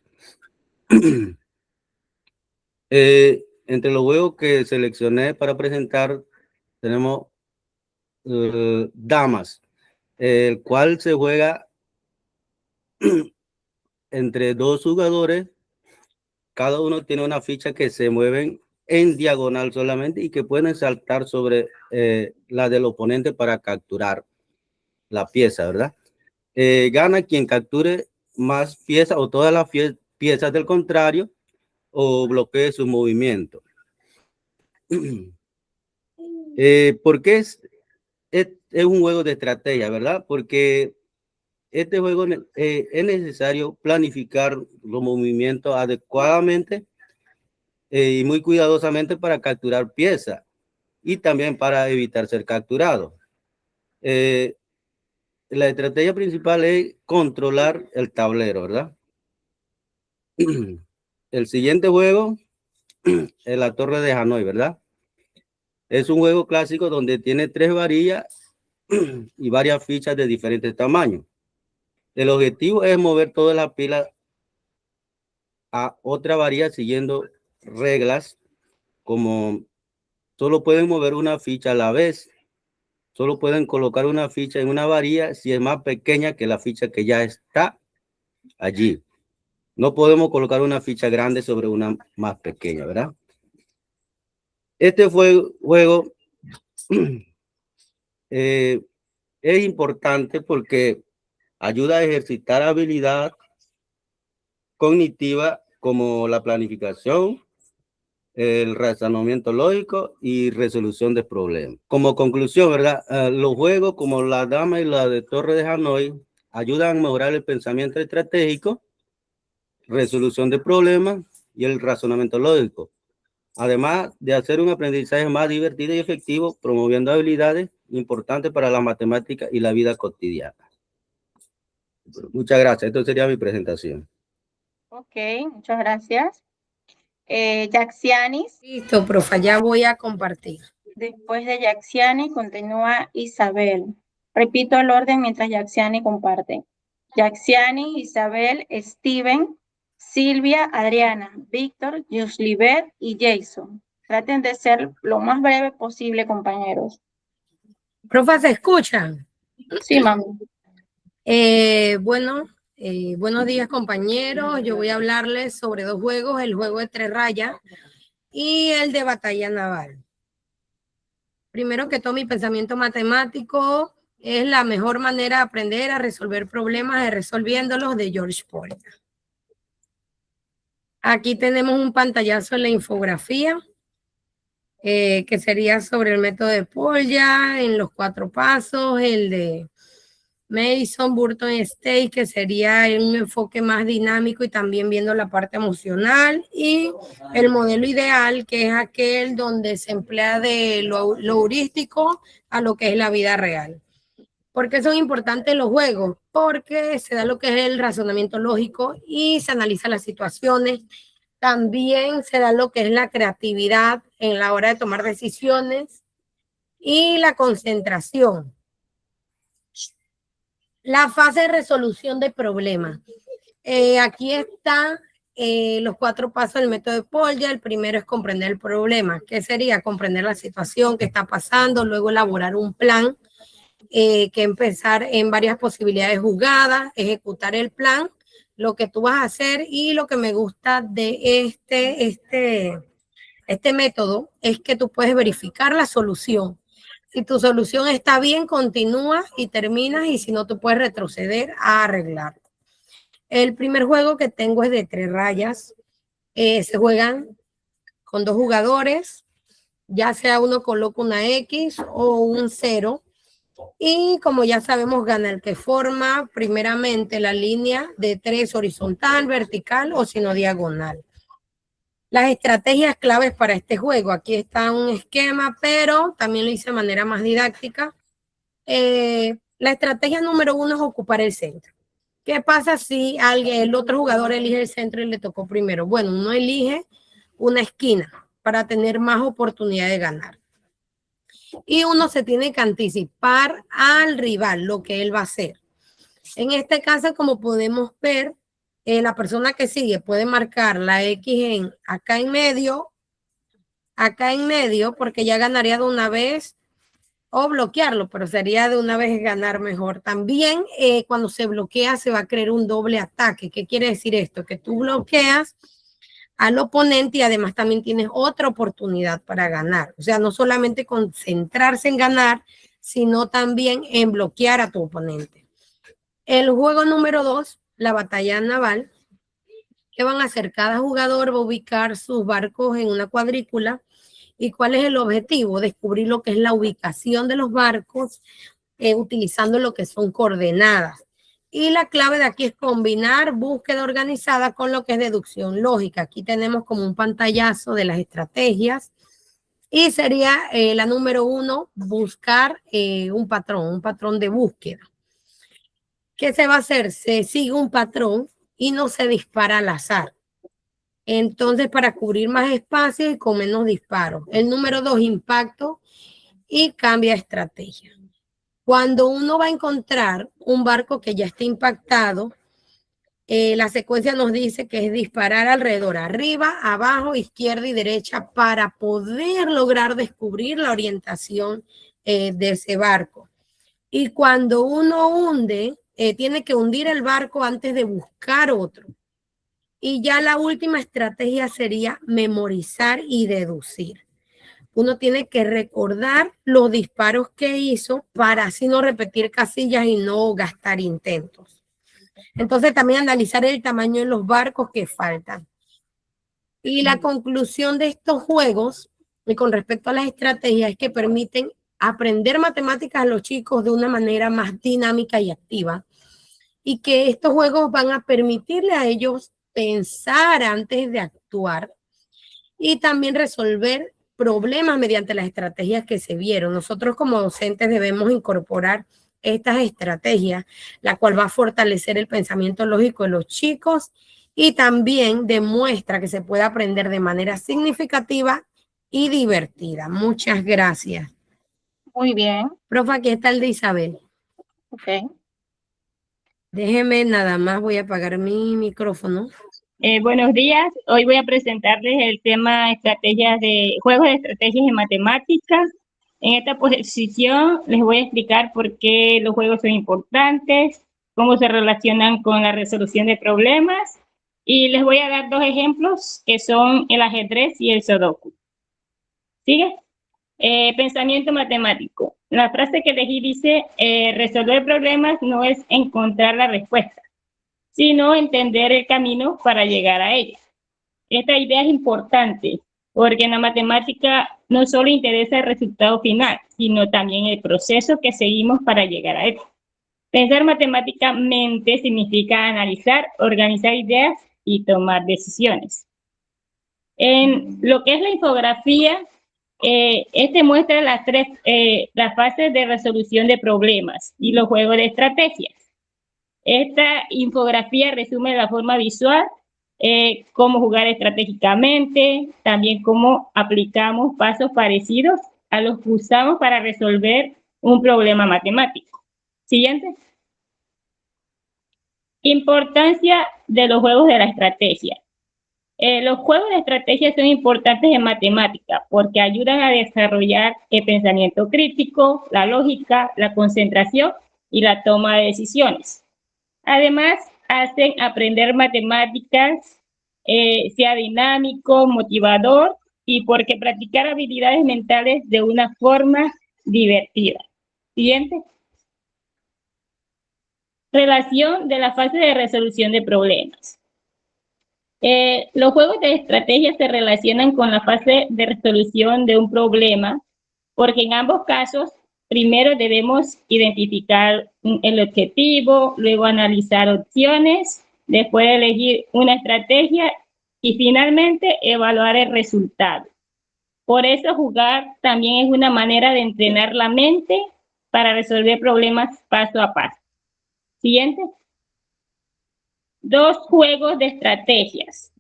Entre los juegos que seleccioné para presentar, tenemos Damas, el cual se juega entre dos jugadores. Cada uno tiene una ficha que se mueven en diagonal solamente y que pueden saltar sobre la del oponente para capturar la pieza, ¿verdad? Gana quien capture más piezas o todas las piezas del contrario o bloquee su movimiento. ¿Por qué es un juego de estrategia, verdad? Porque este juego es necesario planificar los movimientos adecuadamente y muy cuidadosamente para capturar piezas y también para evitar ser capturado. La estrategia principal es controlar el tablero, ¿verdad? El siguiente juego es la Torre de Hanoi, ¿verdad? Es un juego clásico donde tiene 3 varillas y varias fichas de diferentes tamaños. El objetivo es mover toda la pila a otra varilla siguiendo reglas como solo pueden mover una ficha a la vez. Solo pueden colocar una ficha en una varilla si es más pequeña que la ficha que ya está allí. No podemos colocar una ficha grande sobre una más pequeña, ¿verdad? Este juego es importante porque ayuda a ejercitar habilidad cognitiva como la planificación, el razonamiento lógico y resolución de problemas. Como conclusión, ¿verdad? Los juegos como la Dama y la de Torre de Hanoi ayudan a mejorar el pensamiento estratégico, resolución de problemas y el razonamiento lógico, además de hacer un aprendizaje más divertido y efectivo, promoviendo habilidades importantes para la matemática y la vida cotidiana. Muchas gracias. Esto sería mi presentación. Ok, muchas gracias. Yaxianis. Listo, profa, ya voy a compartir. Después de Yaxiani continúa Isabel. Repito el orden mientras Yaxiani comparte. Yaxiani, Isabel, Steven, Silvia, Adriana, Víctor, Yuslibet y Jason. Traten de ser lo más breve posible, compañeros. Profa, ¿se escuchan? Sí, mami. Buenos días, compañeros. Yo voy a hablarles sobre 2 juegos, el juego de 3 rayas y el de batalla naval. Primero que todo, mi pensamiento matemático es la mejor manera de aprender a resolver problemas de resolviéndolos de George Polya. Aquí tenemos un pantallazo en la infografía que sería sobre el método de Polya en los 4 pasos, el de Mason, Burton y Stay, que sería un enfoque más dinámico y también viendo la parte emocional, y el modelo ideal, que es aquel donde se emplea de lo heurístico a lo que es la vida real. ¿Por qué son importantes los juegos? Porque se da lo que es el razonamiento lógico y se analizan las situaciones. También se da lo que es la creatividad en la hora de tomar decisiones y la concentración. La fase de resolución de problemas. Aquí están los 4 pasos del método de Polya. El primero es comprender el problema. ¿Qué sería? Comprender la situación que está pasando, luego elaborar un plan que empezar en varias posibilidades jugadas, ejecutar el plan, lo que tú vas a hacer. Y lo que me gusta de este método es que tú puedes verificar la solución. Si tu solución está bien, continúa y terminas, y si no, tú puedes retroceder a arreglar. El primer juego que tengo es de 3 rayas. Se juegan con 2 jugadores, ya sea uno coloca una X o un 0. Y como ya sabemos, gana el que forma primeramente la línea de 3 horizontal, vertical o si no diagonal. Las estrategias claves para este juego. Aquí está un esquema, pero también lo hice de manera más didáctica. La estrategia número 1 es ocupar el centro. ¿Qué pasa si el otro jugador elige el centro y le tocó primero? Bueno, uno elige una esquina para tener más oportunidad de ganar. Y uno se tiene que anticipar al rival, lo que él va a hacer. En este caso, como podemos ver, la persona que sigue puede marcar la X acá en medio, porque ya ganaría de una vez, o bloquearlo, pero sería de una vez ganar mejor. También cuando se bloquea se va a crear un doble ataque. ¿Qué quiere decir esto? Que tú bloqueas al oponente y además también tienes otra oportunidad para ganar. O sea, no solamente concentrarse en ganar, sino también en bloquear a tu oponente. El juego número 2, la batalla naval. ¿Qué van a hacer? Cada jugador va a ubicar sus barcos en una cuadrícula. ¿Y cuál es el objetivo? Descubrir lo que es la ubicación de los barcos utilizando lo que son coordenadas. Y la clave de aquí es combinar búsqueda organizada con lo que es deducción lógica. Aquí tenemos como un pantallazo de las estrategias. Y sería la número 1, buscar un patrón de búsqueda. ¿Qué se va a hacer? Se sigue un patrón y no se dispara al azar. Entonces, para cubrir más espacio y con menos disparos. El número 2, impacto y cambia estrategia. Cuando uno va a encontrar un barco que ya esté impactado, la secuencia nos dice que es disparar alrededor, arriba, abajo, izquierda y derecha, para poder lograr descubrir la orientación de ese barco. Y cuando uno hunde, tiene que hundir el barco antes de buscar otro. Y ya la última estrategia sería memorizar y deducir. Uno tiene que recordar los disparos que hizo para así no repetir casillas y no gastar intentos. Entonces también analizar el tamaño de los barcos que faltan. Y la conclusión de estos juegos, y con respecto a las estrategias, es que permiten aprender matemáticas a los chicos de una manera más dinámica y activa. Y que estos juegos van a permitirle a ellos pensar antes de actuar y también resolver problemas mediante las estrategias que se vieron. Nosotros como docentes debemos incorporar estas estrategias, la cual va a fortalecer el pensamiento lógico de los chicos y también demuestra que se puede aprender de manera significativa y divertida. Muchas gracias. Muy bien. Profe, aquí está el de Isabel. Ok. Déjeme nada más, voy a apagar mi micrófono. Buenos días, hoy voy a presentarles el tema juegos de estrategias en matemáticas. En esta posición les voy a explicar por qué los juegos son importantes, cómo se relacionan con la resolución de problemas y les voy a dar 2 ejemplos que son el ajedrez y el sudoku. ¿Sigue? Pensamiento matemático. La frase que elegí dice, resolver problemas no es encontrar la respuesta, sino entender el camino para llegar a ella. Esta idea es importante porque en la matemática no solo interesa el resultado final, sino también el proceso que seguimos para llegar a él. Pensar matemáticamente significa analizar, organizar ideas y tomar decisiones. En lo que es la infografía, muestra las fases de resolución de problemas y los juegos de estrategias. Esta infografía resume de la forma visual cómo jugar estratégicamente, también cómo aplicamos pasos parecidos a los que usamos para resolver un problema matemático. Siguiente. Importancia de los juegos de la estrategia. Los juegos de estrategia son importantes en matemática porque ayudan a desarrollar el pensamiento crítico, la lógica, la concentración y la toma de decisiones. Además, hacen aprender matemáticas sea dinámico, motivador y porque practicar habilidades mentales de una forma divertida. Siguiente. Relación de la fase de resolución de problemas. Los juegos de estrategia se relacionan con la fase de resolución de un problema porque en ambos casos primero debemos identificar el objetivo, luego analizar opciones, después elegir una estrategia y finalmente evaluar el resultado. Por eso jugar también es una manera de entrenar la mente para resolver problemas paso a paso. Siguiente. 2 juegos de estrategias.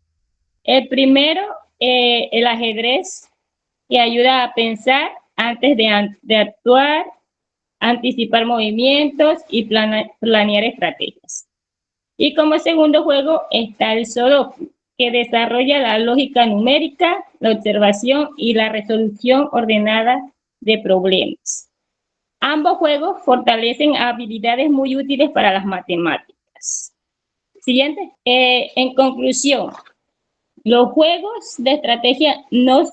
El primero, el ajedrez, que ayuda a pensar antes de actuar, anticipar movimientos y planear estrategias. Y como segundo juego está el Sudoku, que desarrolla la lógica numérica, la observación y la resolución ordenada de problemas. Ambos juegos fortalecen habilidades muy útiles para las matemáticas. Siguiente. En conclusión, los juegos de estrategia no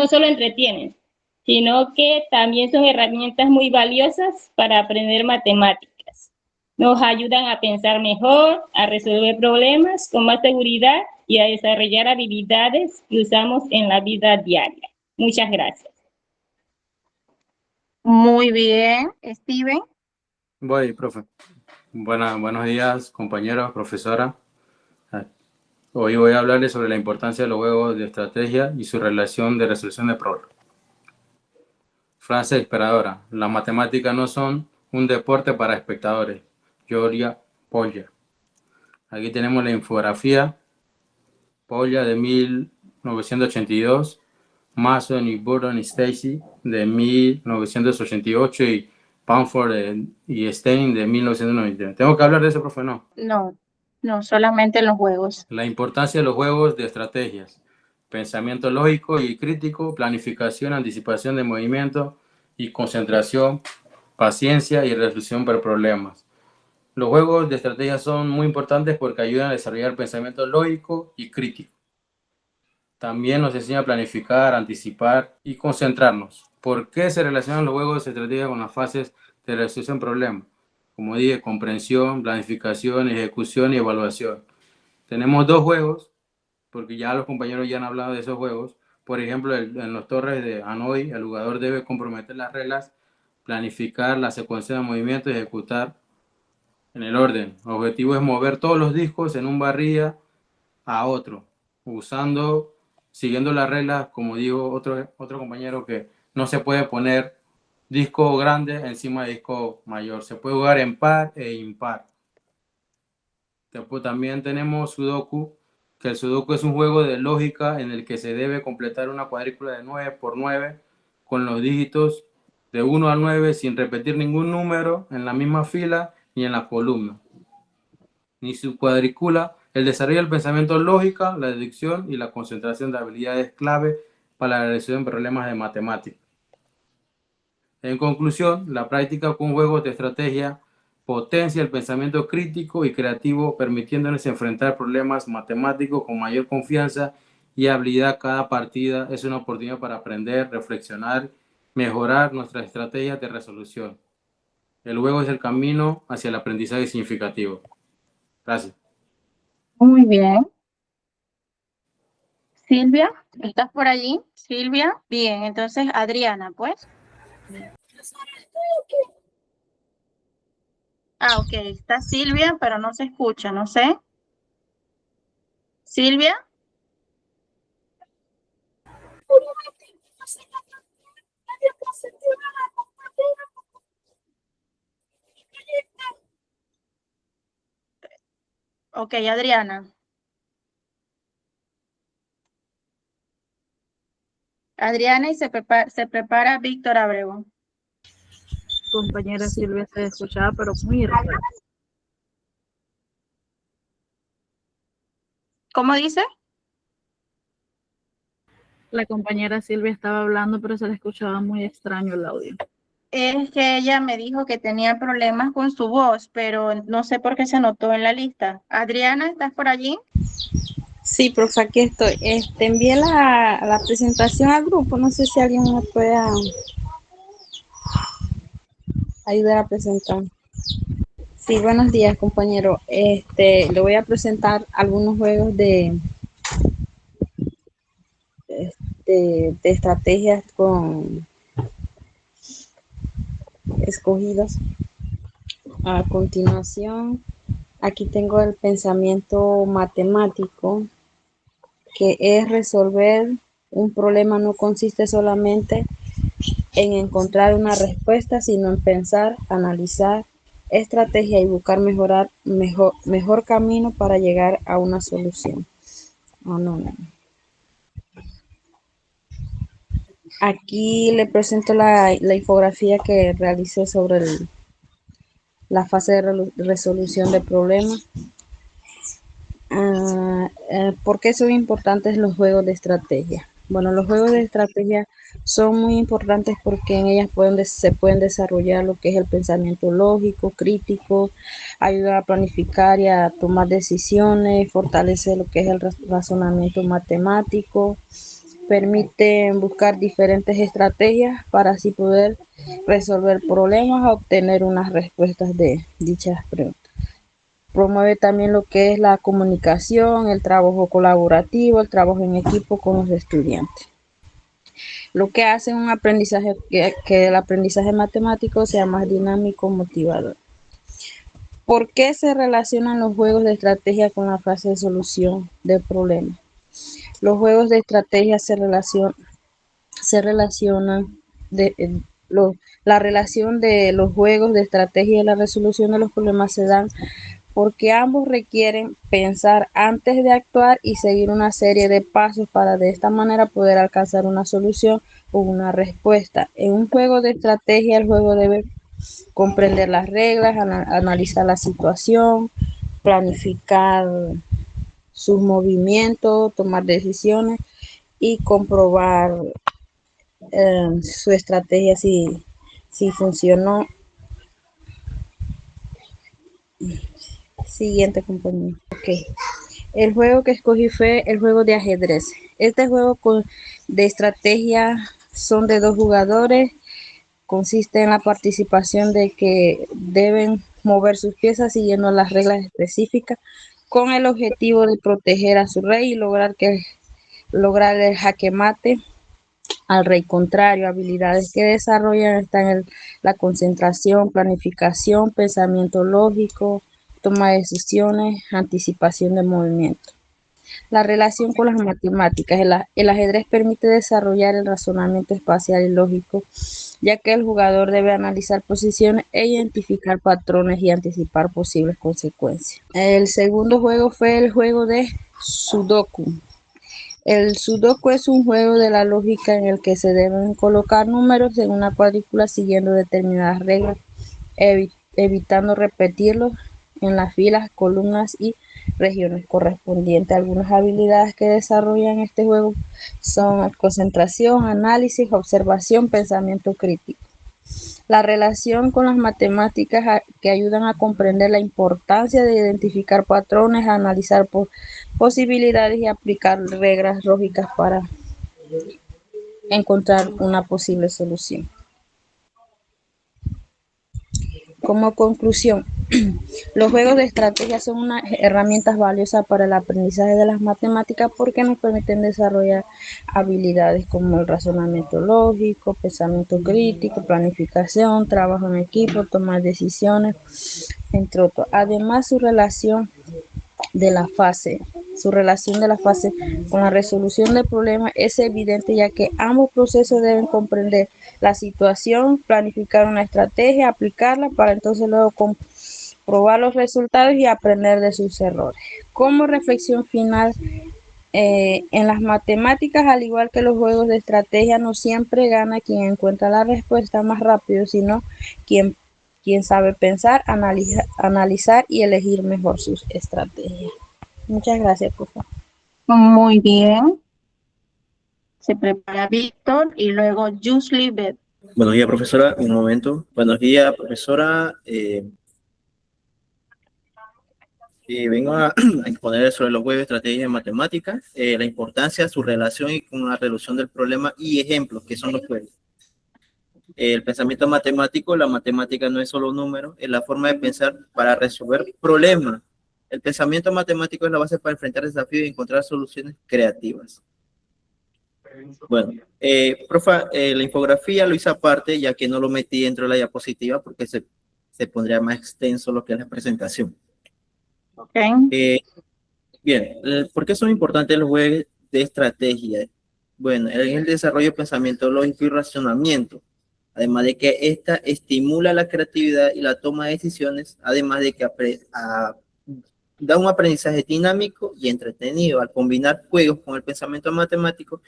solo entretienen, sino que también son herramientas muy valiosas para aprender matemáticas. Nos ayudan a pensar mejor, a resolver problemas con más seguridad y a desarrollar habilidades que usamos en la vida diaria. Muchas gracias. Muy bien, Steven. Voy, profe. Buenos días, compañeros, profesora. Hoy voy a hablarles sobre la importancia de los juegos de estrategia y su relación de resolución de problemas. Frase inspiradora. Las matemáticas no son un deporte para espectadores. Georgia Polya. Aquí tenemos la infografía. Polya de 1982. Mason y Burton y Stacy de 1988 y Pamford y Stein de 1990. ¿Tengo que hablar de eso, profe? No, solamente los juegos. La importancia de los juegos de estrategias. Pensamiento lógico y crítico, planificación, anticipación de movimiento y concentración, paciencia y resolución de problemas. Los juegos de estrategia son muy importantes porque ayudan a desarrollar pensamiento lógico y crítico. También nos enseña a planificar, anticipar y concentrarnos. ¿Por qué se relacionan los juegos de estrategia con las fases de resolución de problemas? Como dije, comprensión, planificación, ejecución y evaluación. Tenemos 2 juegos, porque ya los compañeros ya han hablado de esos juegos. Por ejemplo, en los torres de Hanoi, el jugador debe comprometer las reglas, planificar la secuencia de movimientos y ejecutar en el orden. El objetivo es mover todos los discos en un barrilla a otro, siguiendo las reglas, como digo otro compañero, que no se puede poner disco grande encima de disco mayor. Se puede jugar en par e impar. Después también tenemos Sudoku, que el Sudoku es un juego de lógica en el que se debe completar una cuadrícula de 9 por 9 con los dígitos de 1 al 9 sin repetir ningún número en la misma fila ni en la columna, ni su cuadrícula. El desarrollo del pensamiento lógica, la deducción y la concentración de habilidades clave para la resolución de problemas de matemáticas. En conclusión, la práctica con juegos de estrategia potencia el pensamiento crítico y creativo, permitiéndonos enfrentar problemas matemáticos con mayor confianza y habilidad. Cada partida es una oportunidad para aprender, reflexionar, mejorar nuestras estrategias de resolución. El juego es el camino hacia el aprendizaje significativo. Gracias. Muy bien. Silvia, ¿estás por allí? Silvia, bien, entonces Adriana, pues. Ok, está Silvia, pero no se escucha, no sé. Silvia. Ok, Adriana. Adriana y se prepara Víctor Abreu. Compañera Silvia se escuchaba, pero muy raro. ¿Cómo dice? La compañera Silvia estaba hablando, pero se le escuchaba muy extraño el audio. Es que ella me dijo que tenía problemas con su voz, pero no sé por qué se anotó en la lista. Adriana, ¿estás por allí? Sí, profe, aquí estoy. Envié la presentación al grupo. No sé si alguien me puede ayudar a presentar. Sí, buenos días, compañero. Le voy a presentar algunos juegos de estrategias con escogidos. A continuación, aquí tengo el pensamiento matemático, que es resolver un problema. No consiste solamente en encontrar una respuesta, sino en pensar, analizar estrategia y buscar mejor camino para llegar a una solución. Aquí le presento la infografía que realicé sobre la fase de resolución de problemas. ¿Por qué son importantes los juegos de estrategia? Bueno, los juegos de estrategia son muy importantes porque en ellas se pueden desarrollar lo que es el pensamiento lógico, crítico, ayudar a planificar y a tomar decisiones, fortalecer lo que es el razonamiento matemático, permiten buscar diferentes estrategias para así poder resolver problemas o obtener unas respuestas de dichas preguntas. Promueve también lo que es la comunicación, el trabajo colaborativo, el trabajo en equipo con los estudiantes. Lo que hace un aprendizaje, que el aprendizaje matemático sea más dinámico, motivador. ¿Por qué se relacionan los juegos de estrategia con la fase de solución de problemas? Los juegos de estrategia la relación de los juegos de estrategia y la resolución de los problemas se dan porque ambos requieren pensar antes de actuar y seguir una serie de pasos para de esta manera poder alcanzar una solución o una respuesta. En un juego de estrategia, el juego debe comprender las reglas, analizar la situación, planificar sus movimientos, tomar decisiones y comprobar su estrategia si funcionó. Siguiente, compañero. Okay. El juego que escogí fue el juego de ajedrez. Este juego de estrategia son de 2 jugadores. Consiste en la participación de que deben mover sus piezas siguiendo las reglas específicas con el objetivo de proteger a su rey y lograr el jaque mate al rey contrario. Habilidades que desarrollan están en la concentración, planificación, pensamiento lógico, toma de decisiones, anticipación de movimiento. La relación con las matemáticas. El ajedrez permite desarrollar el razonamiento espacial y lógico, ya que el jugador debe analizar posiciones e identificar patrones y anticipar posibles consecuencias. El segundo juego fue el juego de Sudoku. El Sudoku es un juego de la lógica en el que se deben colocar números en una cuadrícula siguiendo determinadas reglas, evitando repetirlos en las filas, columnas y regiones correspondientes. Algunas habilidades que desarrollan este juego son concentración, análisis, observación, pensamiento crítico. La relación con las matemáticas que ayudan a comprender la importancia de identificar patrones, analizar posibilidades y aplicar reglas lógicas para encontrar una posible solución. Como conclusión, los juegos de estrategia son unas herramientas valiosas para el aprendizaje de las matemáticas porque nos permiten desarrollar habilidades como el razonamiento lógico, pensamiento crítico, planificación, trabajo en equipo, tomar decisiones, entre otros. Además, su relación de la fase con la resolución del problema es evidente, ya que ambos procesos deben comprender la situación, planificar una estrategia, aplicarla para entonces luego comprobar los resultados y aprender de sus errores. Como reflexión final, en las matemáticas, al igual que los juegos de estrategia, no siempre gana quien encuentra la respuesta más rápido, sino quien sabe pensar, analizar y elegir mejor sus estrategias. Muchas gracias, por favor. Muy bien. Se prepara Víctor y luego Yusli Beth. Buenos días, profesora. Un momento. Buenos días, profesora. Vengo a exponer sobre los juegos de estrategias de matemáticas, la importancia, su relación y con la resolución del problema y ejemplos, que son los juegos. El pensamiento matemático, la matemática no es solo números, es la forma de pensar para resolver problemas. El pensamiento matemático es la base para enfrentar desafíos y encontrar soluciones creativas. Bueno, profa, la infografía lo hice aparte, ya que no lo metí dentro de la diapositiva porque se pondría más extenso lo que es la presentación. Okay. Bien, ¿por qué son importantes los juegos de estrategia? Bueno, en el desarrollo de pensamiento lógico y razonamiento, además de que esta estimula la creatividad y la toma de decisiones, además de que da un aprendizaje dinámico y entretenido. Al combinar juegos con el pensamiento matemático,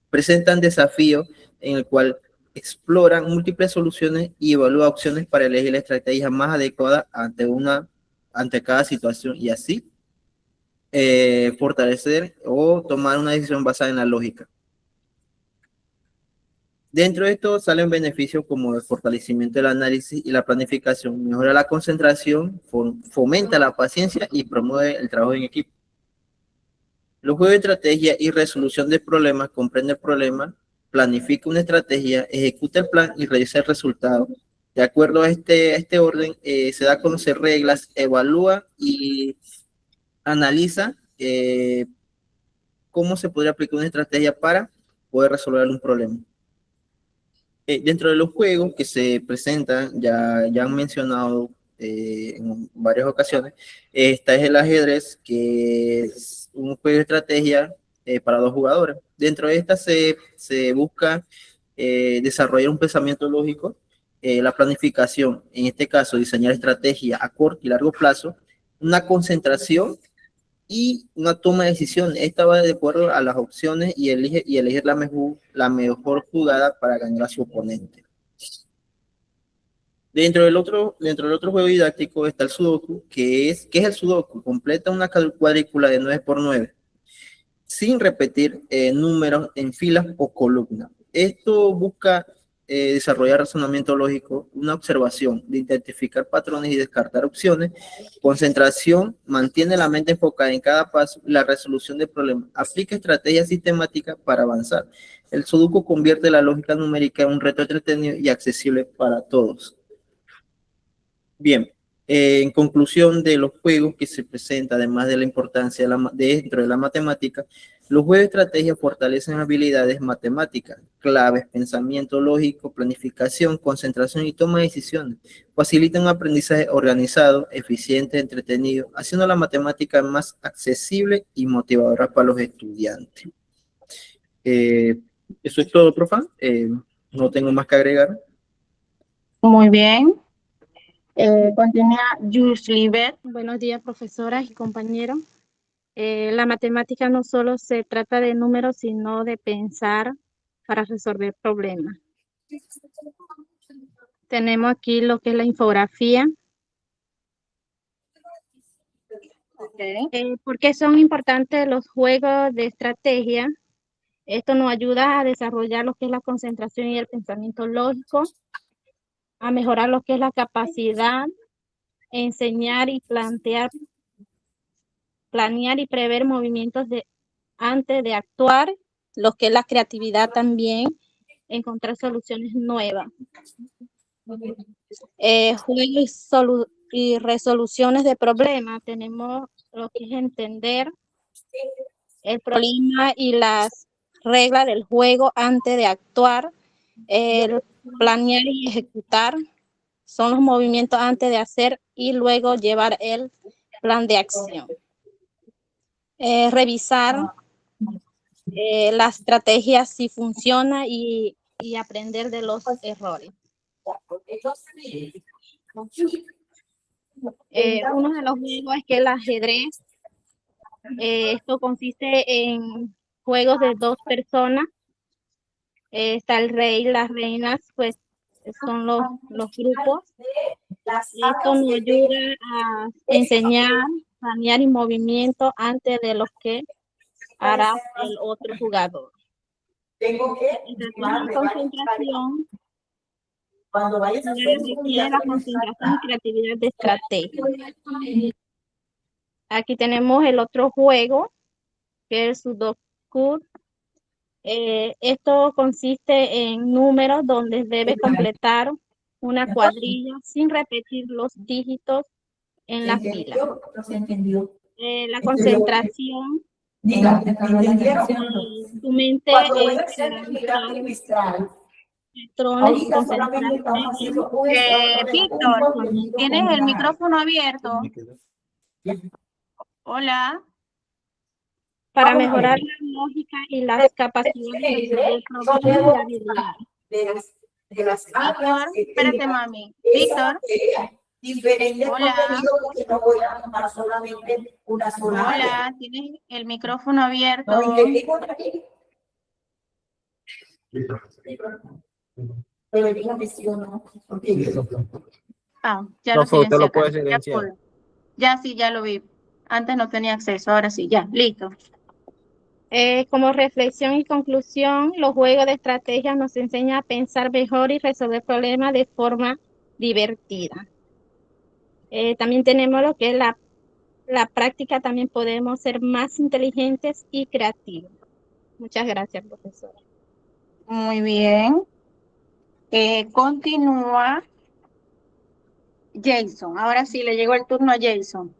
presentan desafíos en el cual exploran múltiples soluciones y evalúan opciones para elegir la estrategia más adecuada ante cada situación y así fortalecer o tomar una decisión basada en la lógica. Dentro de esto salen beneficios como el fortalecimiento del análisis y la planificación, mejora la concentración, fomenta la paciencia y promueve el trabajo en equipo. Los juegos de estrategia y resolución de problemas comprende el problema, planifica una estrategia, ejecuta el plan y realiza el resultado. De acuerdo a este orden, se da a conocer reglas, evalúa y analiza cómo se podría aplicar una estrategia para poder resolver un problema. Dentro de los juegos que se presentan, ya han mencionado en varias ocasiones, esta es el ajedrez, que es un juego de estrategia para 2 jugadores. Dentro de esta se busca desarrollar un pensamiento lógico, la planificación, en este caso diseñar estrategias a corto y largo plazo, una concentración y una toma de decisiones. Esta va de acuerdo a las opciones y elegir la mejor jugada para ganar a su oponente. Dentro del otro juego didáctico está el Sudoku, ¿qué es el Sudoku? Completa una cuadrícula de 9 por 9 sin repetir números en filas o columnas. Esto busca desarrollar razonamiento lógico, una observación, de identificar patrones y descartar opciones, concentración, mantiene la mente enfocada en cada paso, la resolución de problemas, aplica estrategias sistemáticas para avanzar. El Sudoku convierte la lógica numérica en un reto entretenido y accesible para todos. Bien, en conclusión de los juegos que se presentan, además de la importancia dentro de la matemática, los juegos de estrategia fortalecen habilidades matemáticas, claves, pensamiento lógico, planificación, concentración y toma de decisiones. Facilitan un aprendizaje organizado, eficiente, entretenido, haciendo la matemática más accesible y motivadora para los estudiantes. Eso es todo, profe. No tengo más que agregar. Muy bien. Continúa Yusli Beth. Buenos días, profesoras y compañeros. La matemática no solo se trata de números, sino de pensar para resolver problemas. Tenemos aquí lo que es la infografía. ¿Por qué son importantes los juegos de estrategia? Esto nos ayuda a desarrollar lo que es la concentración y el pensamiento lógico, a mejorar lo que es la capacidad, enseñar y planear y prever movimientos antes de actuar, lo que es la creatividad también, encontrar soluciones nuevas. Juegos y resoluciones de problemas, tenemos lo que es entender el problema y las reglas del juego antes de actuar, planear y ejecutar son los movimientos antes de hacer y luego llevar el plan de acción. Revisar la estrategia si funciona y aprender de los errores. Uno de los juegos es que el ajedrez, esto consiste en juegos de 2 personas. Está el rey, las reinas, pues son los grupos. Esto nos ayuda a enseñar, planear y movimiento antes de lo que hará el otro jugador. tengo que La concentración cuando vayas a hacer requiere la concentración y creatividad de estrategia. Aquí tenemos el otro juego, que es el Sudoku. Esto consiste en números donde debe completar una cuadrilla sin repetir los dígitos en la fila. No se entendió. La concentración, tu mente Cuando voy a hacer actividad trimestral, ahorita solamente estamos haciendo un Víctor, tienes el micrófono abierto. Hola. para mejorar la lógica y las capacidades de programación y habilidad. de las Víctor, espérate, mami. Víctor. Diferentes Hola. contenidos porque no voy a tomar solamente una sola área. Hola, tienes el micrófono abierto. No entendí por aquí. Pero dígame sí o no. Ah, ya lo Profe, usted lo silencié puede acá. silenciar. Ya sí, ya lo vi. Antes no tenía acceso, ahora sí, ya, listo. Como reflexión y conclusión, los juegos de estrategia nos enseñan a pensar mejor y resolver problemas de forma divertida. También tenemos lo que es la práctica, también podemos ser más inteligentes y creativos. Muchas gracias, profesora. Muy bien. Continúa Jason. Ahora sí, le llegó el turno a Jason.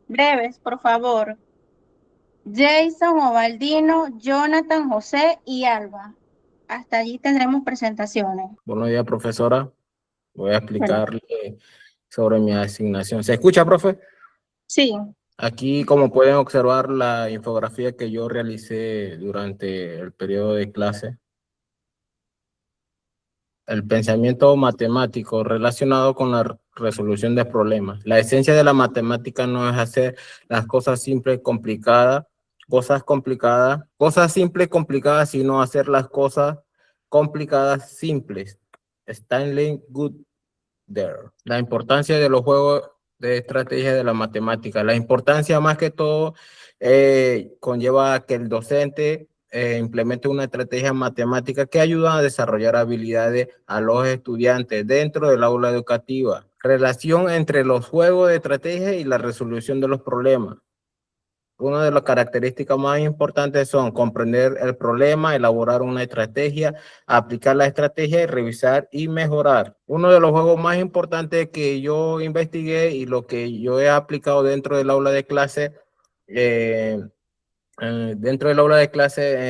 Breves, por favor. Jason, Ovaldino, Jonathan, José y Alba. Hasta allí tendremos presentaciones. Buenos días, profesora. Voy a Bueno, explicarle sobre mi asignación. ¿Se escucha, profe? sí. Aquí, como pueden observar, la infografía que yo realicé durante el periodo de clase, el pensamiento matemático relacionado con la resolución de problemas. La esencia de la matemática no es hacer las cosas simples complicadas, cosas simples complicadas, sino hacer las cosas complicadas simples. Stanley Gooder. La importancia de los juegos de estrategia de la matemática. La importancia más que todo conlleva a que el docente implemente una estrategia matemática que ayuda a desarrollar habilidades a los estudiantes dentro del aula educativa. Relación entre los juegos de estrategia y la resolución de los problemas. Una de las características más importantes son comprender el problema, elaborar una estrategia, aplicar la estrategia y revisar y mejorar. Uno de los juegos más importantes que yo investigué y lo que yo he aplicado dentro del aula de clase, en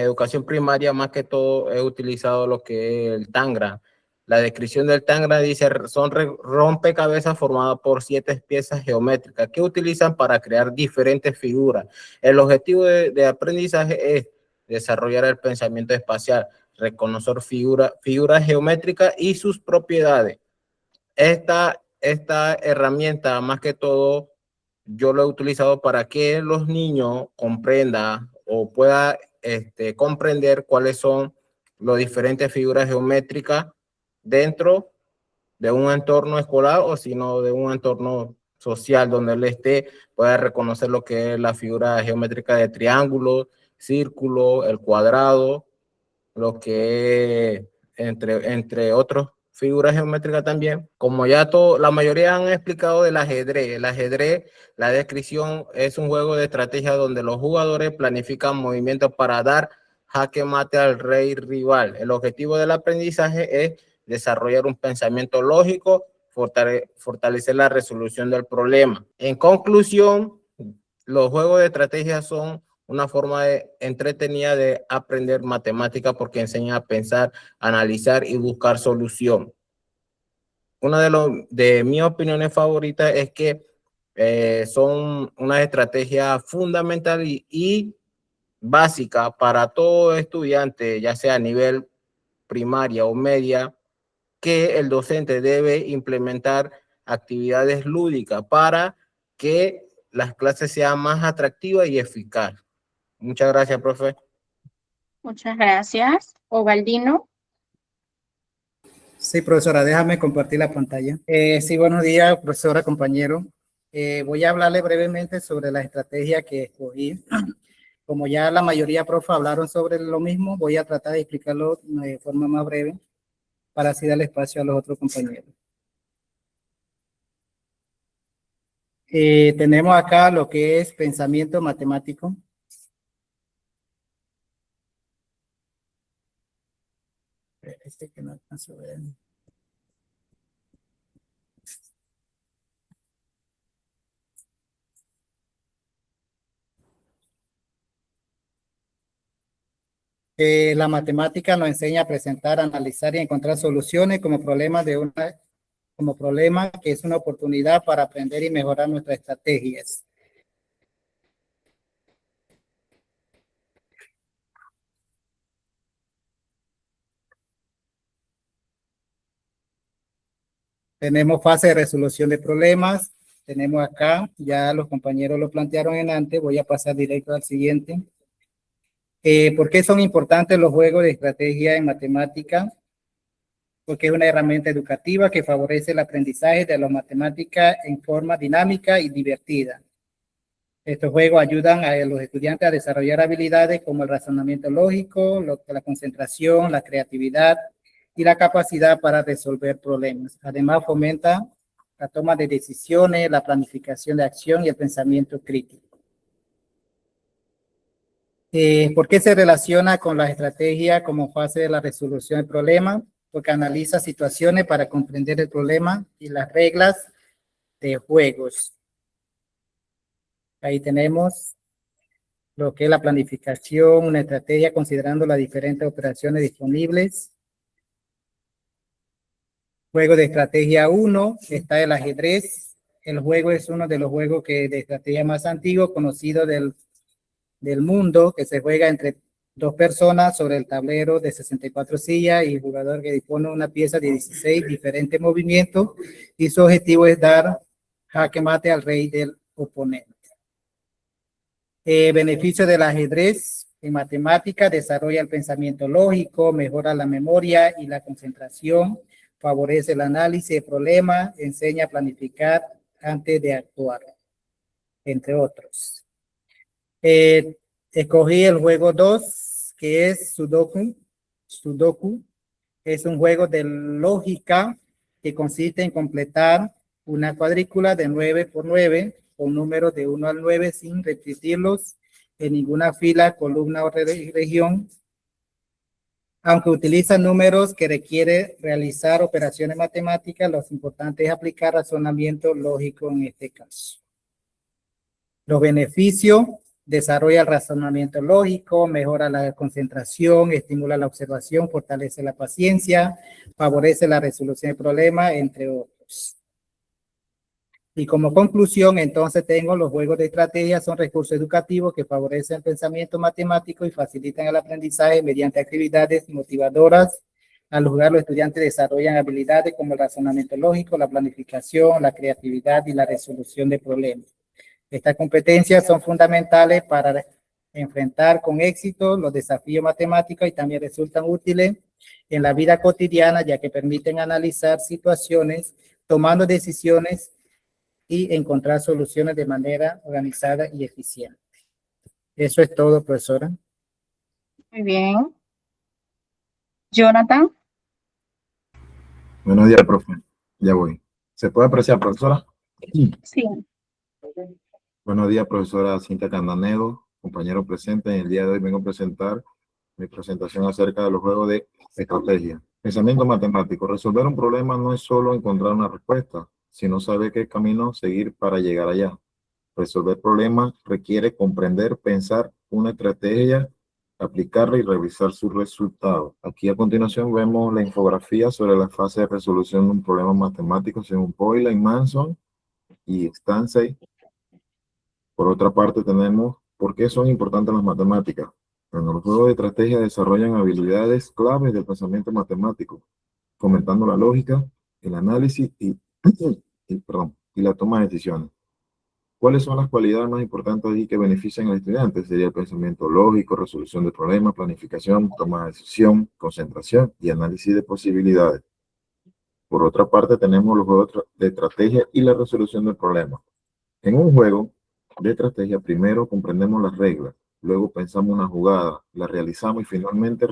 educación primaria, más que todo he utilizado lo que es el Tangram. La descripción del Tangram dice, son rompecabezas formadas por 7 piezas geométricas que utilizan para crear diferentes figuras. El objetivo de aprendizaje es desarrollar el pensamiento espacial, reconocer figuras geométricas y sus propiedades. Esta herramienta, más que todo, yo lo he utilizado para que los niños comprendan o puedan comprender cuáles son las diferentes figuras geométricas dentro de un entorno escolar o sino de un entorno social donde él pueda reconocer lo que es la figura geométrica de triángulo, círculo, el cuadrado, lo que es entre otros figuras geométricas también. Como ya la mayoría han explicado del ajedrez. El ajedrez, la descripción es un juego de estrategia donde los jugadores planifican movimientos para dar jaque mate al rey rival. El objetivo del aprendizaje es desarrollar un pensamiento lógico, fortalecer la resolución del problema. En conclusión, los juegos de estrategia son una forma entretenida de aprender matemática porque enseña a pensar, analizar y buscar solución. Una de mis opiniones favoritas es que son una estrategia fundamental y básica para todo estudiante, ya sea a nivel primaria o media, que el docente debe implementar actividades lúdicas para que las clases sean más atractivas y eficaces. Muchas gracias, profe. Muchas gracias. Ovaldino. Sí, profesora, déjame compartir la pantalla. Sí, buenos días, profesora, compañero. Voy a hablarle brevemente sobre la estrategia que escogí como ya la mayoría profe hablaron sobre lo mismo, voy a tratar de explicarlo de forma más breve para así darle espacio a los otros compañeros. Tenemos acá lo que es pensamiento matemático. Que no alcanzo a ver. La matemática nos enseña a presentar, analizar y encontrar soluciones como problema que es una oportunidad para aprender y mejorar nuestras estrategias. Tenemos fase de resolución de problemas. Tenemos acá, ya los compañeros lo plantearon en antes, voy a pasar directo al siguiente. ¿Por qué son importantes los juegos de estrategia en matemática? Porque es una herramienta educativa que favorece el aprendizaje de la matemática en forma dinámica y divertida. Estos juegos ayudan a los estudiantes a desarrollar habilidades como el razonamiento lógico, la concentración, la creatividad y la capacidad para resolver problemas. Además, fomenta la toma de decisiones, la planificación de acción y el pensamiento crítico. ¿Por qué se relaciona con la estrategia como fase de la resolución del problema? Porque analiza situaciones para comprender el problema y las reglas de juegos. Ahí tenemos lo que es la planificación, una estrategia considerando las diferentes operaciones disponibles. Juego de estrategia 1, está el ajedrez. El juego es uno de los juegos de estrategia más antiguos, conocido del mundo, que se juega entre dos personas sobre el tablero de 64 sillas y el jugador que dispone de una pieza de 16 diferentes movimientos y su objetivo es dar jaque mate al rey del oponente. Beneficio del ajedrez en matemática: desarrolla el pensamiento lógico, mejora la memoria y la concentración, favorece el análisis de problemas, enseña a planificar antes de actuar, entre otros. Escogí el juego 2, que es Sudoku. Sudoku es un juego de lógica que consiste en completar una cuadrícula de 9 por 9 con números de 1 al 9 sin repetirlos en ninguna fila, columna o región. Aunque utiliza números que requiere realizar operaciones matemáticas, lo importante es aplicar razonamiento lógico en este caso. Los beneficios: desarrolla el razonamiento lógico, mejora la concentración, estimula la observación, fortalece la paciencia, favorece la resolución de problemas, entre otros. Y como conclusión, entonces tengo los juegos de estrategia son recursos educativos que favorecen el pensamiento matemático y facilitan el aprendizaje mediante actividades motivadoras. Al jugar, los estudiantes desarrollan habilidades como el razonamiento lógico, la planificación, la creatividad y la resolución de problemas. Estas competencias son fundamentales para enfrentar con éxito los desafíos matemáticos y también resultan útiles en la vida cotidiana, ya que permiten analizar situaciones, tomando decisiones y encontrar soluciones de manera organizada y eficiente. Eso es todo, profesora. Muy bien. Jonathan. Buenos días, profe. Ya voy. ¿Se puede apreciar, profesora? Sí. Buenos días, profesora Cintia Candanedo, compañero presente. En el día de hoy vengo a presentar mi presentación acerca de los juegos de estrategia. Pensamiento matemático. Resolver un problema no es solo encontrar una respuesta, sino saber qué camino seguir para llegar allá. Resolver problemas requiere comprender, pensar una estrategia, aplicarla y revisar sus resultados. Aquí a continuación vemos la infografía sobre la fase de resolución de un problema matemático según Boyle, Manson y Stansey. Por otra parte tenemos por qué son importantes las matemáticas. Bueno, los juegos de estrategia desarrollan habilidades claves del pensamiento matemático, fomentando la lógica, el análisis y la toma de decisiones. ¿Cuáles son las cualidades más importantes y que benefician al estudiante? Sería el pensamiento lógico, resolución de problemas, planificación, toma de decisión, concentración y análisis de posibilidades. Por otra parte, tenemos los juegos de estrategia y la resolución del problema. En un juego de estrategia, primero comprendemos las reglas. Luego pensamos una jugada, la realizamos y finalmente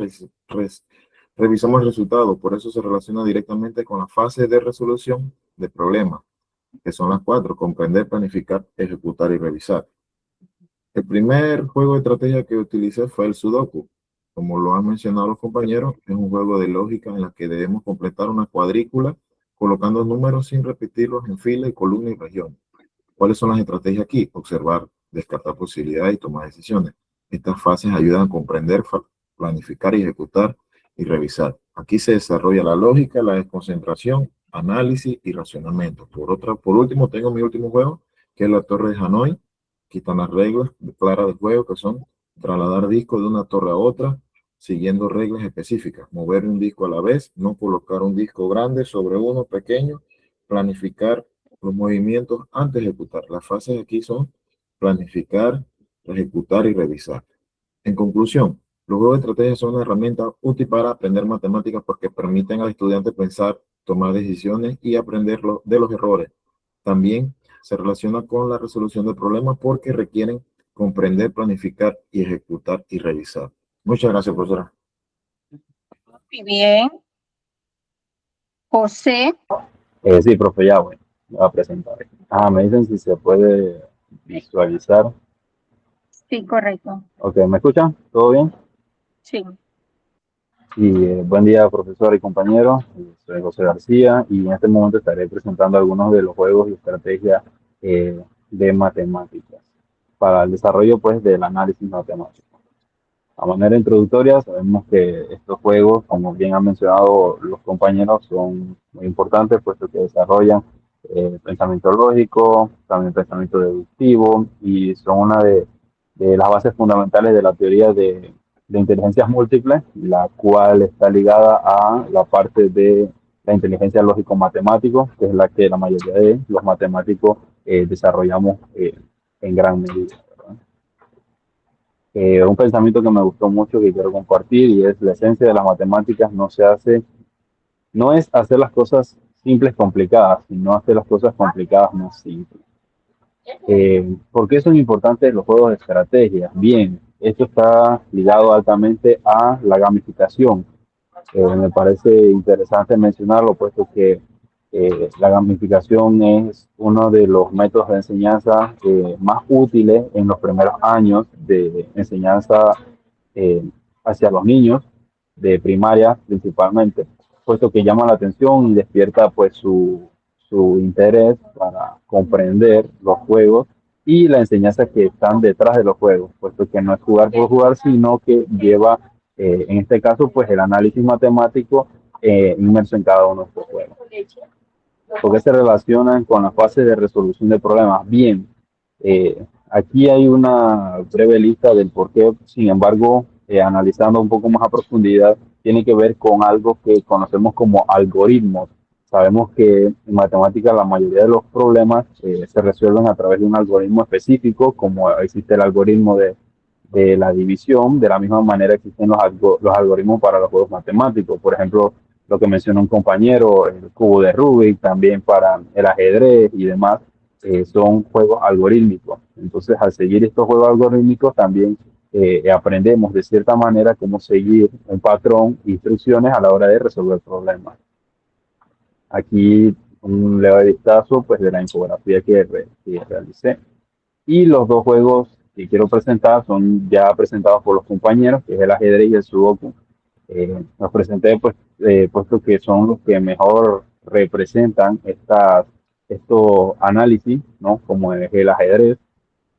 revisamos el resultado. Por eso se relaciona directamente con la fase de resolución de problemas, que son las 4: comprender, planificar, ejecutar y revisar. El primer juego de estrategia que utilicé fue el Sudoku. Como lo han mencionado los compañeros, es un juego de lógica en la que debemos completar una cuadrícula colocando números sin repetirlos en fila y columna y región. ¿Cuáles son las estrategias aquí? Observar, descartar posibilidades y tomar decisiones. Estas fases ayudan a comprender, planificar y ejecutar y revisar. Aquí se desarrolla la lógica, la desconcentración, análisis y racionamiento. Por último, tengo mi último juego, que es la Torre de Hanoi. Aquí están las reglas claras del juego, que son trasladar discos de una torre a otra, siguiendo reglas específicas. Mover un disco a la vez, no colocar un disco grande sobre uno pequeño, planificar los movimientos antes de ejecutar. Las fases aquí son planificar, ejecutar y revisar. En conclusión, los juegos de estrategia son una herramienta útil para aprender matemáticas porque permiten al estudiante pensar, tomar decisiones y aprender de los errores. También se relaciona con la resolución de problemas porque requieren comprender, planificar y ejecutar y revisar. Muchas gracias, profesora. Muy bien. José. Sí, profe, ya voy a presentar. Me dicen si se puede visualizar. Sí, correcto. Ok, ¿me escuchan? ¿Todo bien? Sí. Y buen día, profesor y compañeros. Soy José García y en este momento estaré presentando algunos de los juegos y estrategias de matemáticas para el desarrollo pues del análisis matemático. A manera introductoria, sabemos que estos juegos, como bien han mencionado los compañeros, son muy importantes puesto que desarrollan pensamiento lógico, también pensamiento deductivo y son una de las bases fundamentales de la teoría de inteligencias múltiples, la cual está ligada a la parte de la inteligencia lógico-matemático, que es la que la mayoría de los matemáticos desarrollamos en gran medida. Un pensamiento que me gustó mucho, que quiero compartir, y es la esencia de las matemáticas no es hacer las cosas simples complicadas, sino hacer las cosas complicadas más simples. ¿Por qué son importantes los juegos de estrategia? Bien, esto está ligado altamente a la gamificación. Me parece interesante mencionarlo, puesto que la gamificación es uno de los métodos de enseñanza más útiles en los primeros años de enseñanza hacia los niños, de primaria principalmente, puesto que llama la atención y despierta pues su interés para comprender los juegos y la enseñanza que están detrás de los juegos, puesto que no es jugar por jugar, sino que lleva, en este caso, pues el análisis matemático inmerso en cada uno de estos juegos. ¿Por qué se relacionan con la fase de resolución de problemas? Bien, aquí hay una breve lista del por qué, sin embargo, analizando un poco más a profundidad, tiene que ver con algo que conocemos como algoritmos. Sabemos que en matemáticas la mayoría de los problemas se resuelven a través de un algoritmo específico, como existe el algoritmo de la división. De la misma manera existen los algoritmos para los juegos matemáticos. Por ejemplo, lo que mencionó un compañero, el cubo de Rubik, también para el ajedrez y demás, son juegos algorítmicos. Entonces, al seguir estos juegos algorítmicos, también aprendemos de cierta manera cómo seguir un patrón, instrucciones a la hora de resolver problemas. Aquí un leve vistazo pues, de la infografía que realicé. Y los dos juegos que quiero presentar son ya presentados por los compañeros, que es el ajedrez y el sudoku. Los presenté pues, puesto que son los que mejor representan estos análisis, ¿no? Como es el ajedrez,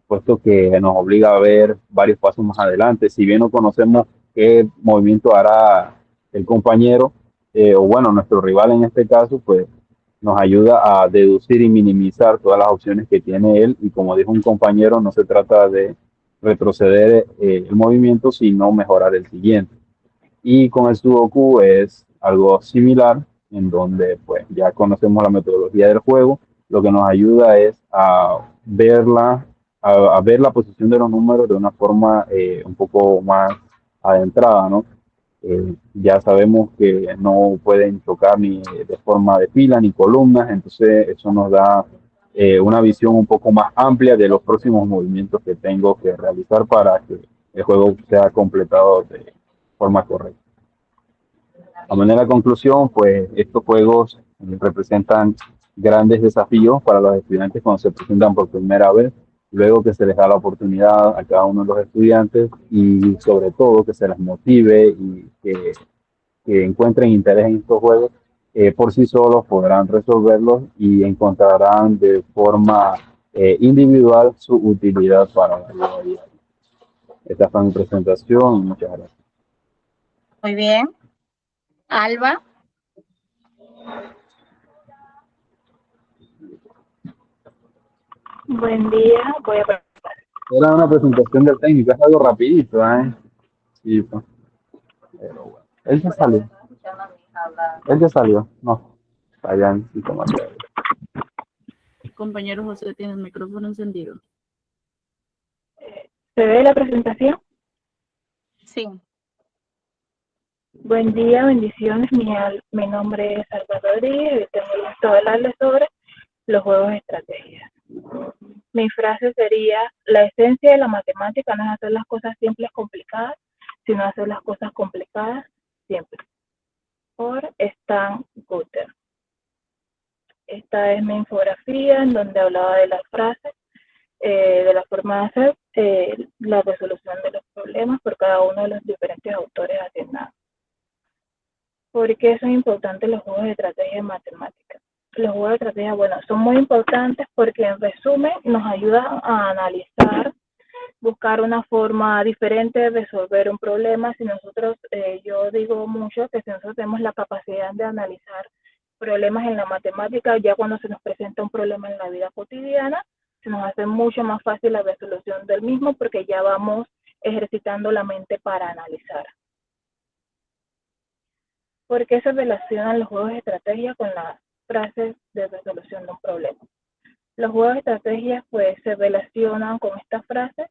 puesto que nos obliga a ver varios pasos más adelante. Si bien no conocemos qué movimiento hará el compañero, o bueno, nuestro rival en este caso, pues nos ayuda a deducir y minimizar todas las opciones que tiene él. Y como dijo un compañero, no se trata de retroceder el movimiento, sino mejorar el siguiente. Y con el sudoku es algo similar, en donde pues ya conocemos la metodología del juego. Lo que nos ayuda es a ver la posición de los números de una forma un poco más adentrada, ¿no? Ya sabemos que no pueden tocar ni de forma de fila ni columnas, entonces eso nos da una visión un poco más amplia de los próximos movimientos que tengo que realizar para que el juego sea completado de forma correcta. A manera de conclusión, pues estos juegos representan grandes desafíos para los estudiantes cuando se presentan por primera vez, luego que se les da la oportunidad a cada uno de los estudiantes y sobre todo que se les motive y que encuentren interés en estos juegos, por sí solos podrán resolverlos y encontrarán de forma individual su utilidad para la vida diaria. Esta fue mi presentación y muchas gracias. Muy bien. Alba. Buen día, voy a Era una presentación del técnico, es algo rapidito, ¿eh? Sí, pues. Pero bueno. Él ya salió. Él ya salió. No. Allá en sí, como que- Compañero José tiene el micrófono encendido. ¿Se ve la presentación? Sí. Buen día, bendiciones. Mi nombre es Alba Rodríguez y tengo el gusto de hablarles sobre los juegos de estrategia. Mi frase sería: la esencia de la matemática no es hacer las cosas simples complicadas, sino hacer las cosas complicadas simples. Por Stan Guter. Esta es mi infografía en donde hablaba de las frases, de la forma de hacer la resolución de los problemas por cada uno de los diferentes autores asignados. ¿Por qué son importantes los juegos de estrategia en matemáticas? Los juegos de estrategia, bueno, son muy importantes porque en resumen nos ayudan a analizar, buscar una forma diferente de resolver un problema. Si nosotros, yo digo mucho que si nosotros tenemos la capacidad de analizar problemas en la matemática, ya cuando se nos presenta un problema en la vida cotidiana, se nos hace mucho más fácil la resolución del mismo porque ya vamos ejercitando la mente para analizar. ¿Por qué se relacionan los juegos de estrategia con las frases de resolución de un problema? Los juegos de estrategia pues se relacionan con estas frases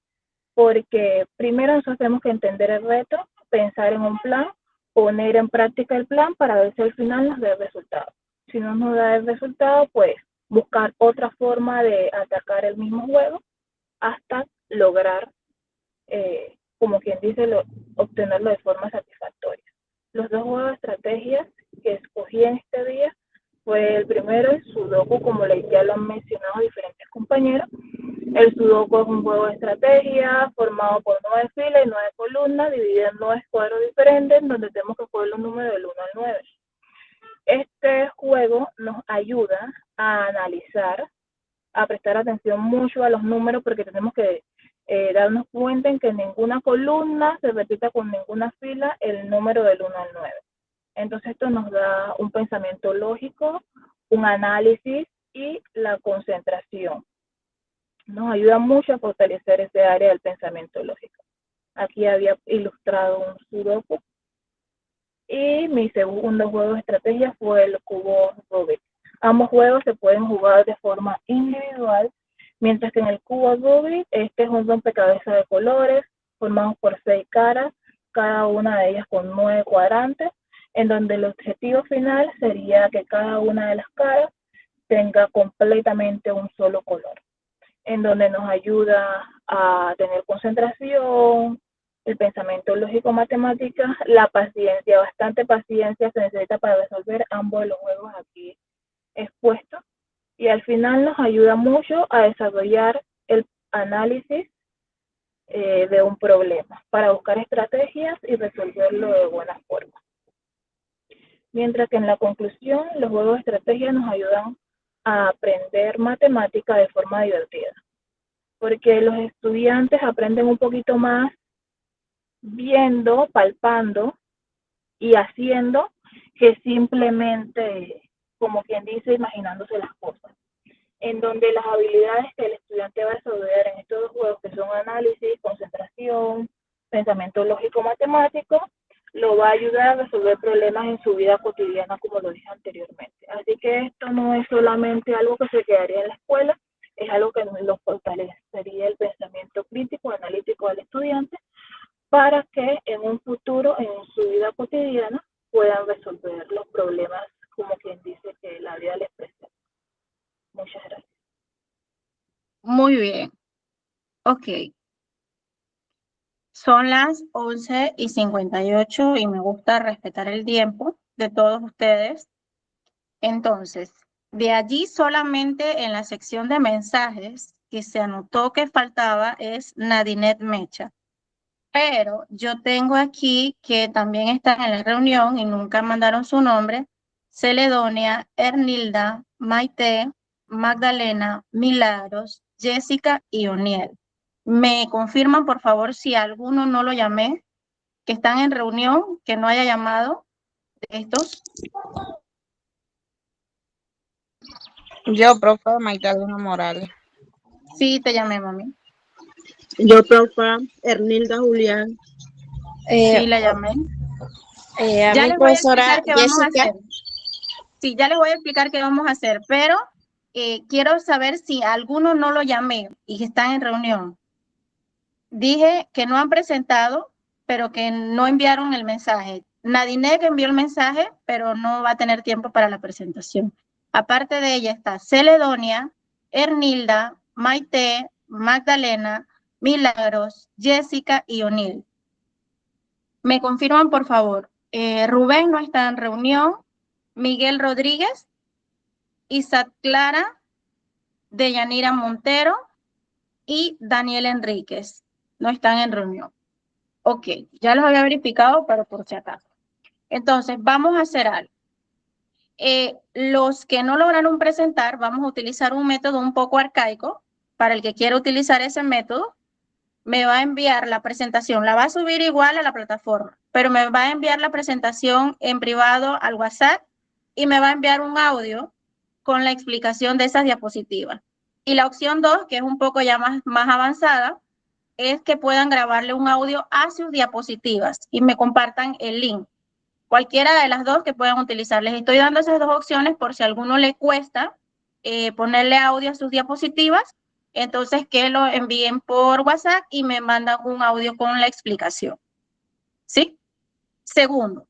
porque primero nosotros tenemos que entender el reto, pensar en un plan, poner en práctica el plan para ver si al final nos da el resultado. Si no nos da el resultado, pues buscar otra forma de atacar el mismo juego hasta lograr, como quien dice, obtenerlo de forma satisfactoria. Los dos juegos de estrategias que escogí en este día fue el primero, el Sudoku, como ya lo han mencionado diferentes compañeros. El Sudoku es un juego de estrategia formado por 9 filas y 9 columnas, dividido en 9 cuadros diferentes, donde tenemos que poner los números del 1 al 9. Este juego nos ayuda a analizar, a prestar atención mucho a los números, porque tenemos que darnos cuenta en que ninguna columna se repita con ninguna fila el número del 1 al 9. Entonces esto nos da un pensamiento lógico, un análisis y la concentración. Nos ayuda mucho a fortalecer ese área del pensamiento lógico. Aquí había ilustrado un Sudoku. Y mi segundo juego de estrategia fue el cubo Rubik. Ambos juegos se pueden jugar de forma individual, mientras que en el cubo Rubik, este es un rompecabezas de colores, formados por 6 caras, cada una de ellas con 9 cuadrantes, en donde el objetivo final sería que cada una de las caras tenga completamente un solo color, en donde nos ayuda a tener concentración, el pensamiento lógico matemática, la paciencia, bastante paciencia se necesita para resolver ambos de los juegos aquí expuestos, y al final nos ayuda mucho a desarrollar el análisis de un problema para buscar estrategias y resolverlo de buena forma. Mientras que en la conclusión, los juegos de estrategia nos ayudan a aprender matemática de forma divertida, porque los estudiantes aprenden un poquito más viendo, palpando y haciendo que simplemente, como quien dice, imaginándose las cosas. En donde las habilidades que el estudiante va a desarrollar en estos dos juegos, que son análisis, concentración, pensamiento lógico matemático, lo va a ayudar a resolver problemas en su vida cotidiana, como lo dije anteriormente. Así que esto no es solamente algo que se quedaría en la escuela, es algo que lo fortalecería el pensamiento crítico, analítico del estudiante, para que en un futuro, en su vida cotidiana, puedan resolver los problemas, como quien dice, que la vida les presenta. Muchas gracias. Muy bien. Ok. Son las 11:58 y me gusta respetar el tiempo de todos ustedes. Entonces, de allí solamente en la sección de mensajes que se anotó que faltaba es Nadinet Mecha. Pero yo tengo aquí que también están en la reunión y nunca mandaron su nombre: Celedonia, Ernilda, Maite, Magdalena, Milagros, Jessica y Oniel. ¿Me confirman, por favor, si alguno no lo llamé, que están en reunión, que no haya llamado de estos? Yo, profe Magdalena Morales. Sí, te llamé, mami. Yo, profe Ernilda Julián. Sí, la llamé. A Ya mi les voy a profesora explicar qué vamos a Jessica. hacer. Sí, ya les voy a explicar qué vamos a hacer, pero quiero saber si alguno no lo llamé y que están en reunión. Dije que no han presentado, pero que no enviaron el mensaje. Nadine, que envió el mensaje, pero no va a tener tiempo para la presentación. Aparte de ella está Celedonia, Ernilda, Maite, Magdalena, Milagros, Jessica y O'Neill. ¿Me confirman, por favor? Rubén no está en reunión, Miguel Rodríguez, Isaac Clara, Deyanira Montero y Daniel Enríquez no están en reunión. Ok, ya los había verificado, pero por si acaso. Entonces, vamos a hacer algo. Los que no lograron presentar, vamos a utilizar un método un poco arcaico. Para el que quiera utilizar ese método, me va a enviar la presentación, la va a subir igual a la plataforma, pero me va a enviar la presentación en privado al WhatsApp y me va a enviar un audio con la explicación de esas diapositivas. Y la opción 2, que es un poco ya más avanzada, es que puedan grabarle un audio a sus diapositivas y me compartan el link. Cualquiera de las dos que puedan utilizar. Les estoy dando esas dos opciones por si a alguno le cuesta ponerle audio a sus diapositivas, entonces que lo envíen por WhatsApp y me mandan un audio con la explicación. ¿Sí? Segundo,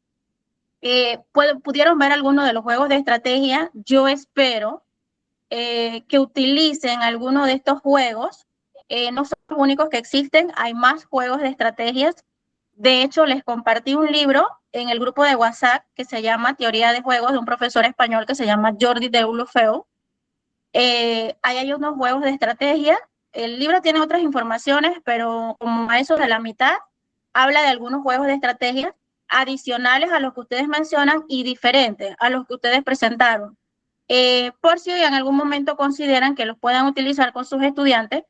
pudieron ver algunos de los juegos de estrategia. Yo espero que utilicen alguno de estos juegos. No son los únicos que existen, hay más juegos de estrategias. De hecho, les compartí un libro en el grupo de WhatsApp que se llama Teoría de Juegos, de un profesor español que se llama Jordi Deulofeu. Ahí hay unos juegos de estrategia. El libro tiene otras informaciones, pero como a eso de la mitad, habla de algunos juegos de estrategia adicionales a los que ustedes mencionan y diferentes a los que ustedes presentaron. Por si en algún momento consideran que los puedan utilizar con sus estudiantes,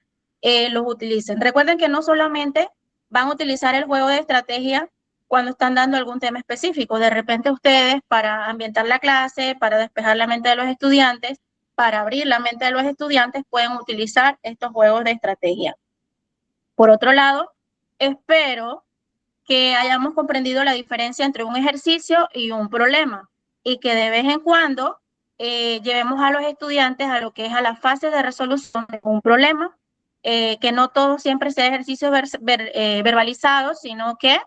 los utilicen. Recuerden que no solamente van a utilizar el juego de estrategia cuando están dando algún tema específico. De repente ustedes, para ambientar la clase, para despejar la mente de los estudiantes, para abrir la mente de los estudiantes, pueden utilizar estos juegos de estrategia. Por otro lado, espero que hayamos comprendido la diferencia entre un ejercicio y un problema y que de vez en cuando llevemos a los estudiantes a lo que es a la fase de resolución de un problema, que no todo siempre sea ejercicio verbalizado, sino que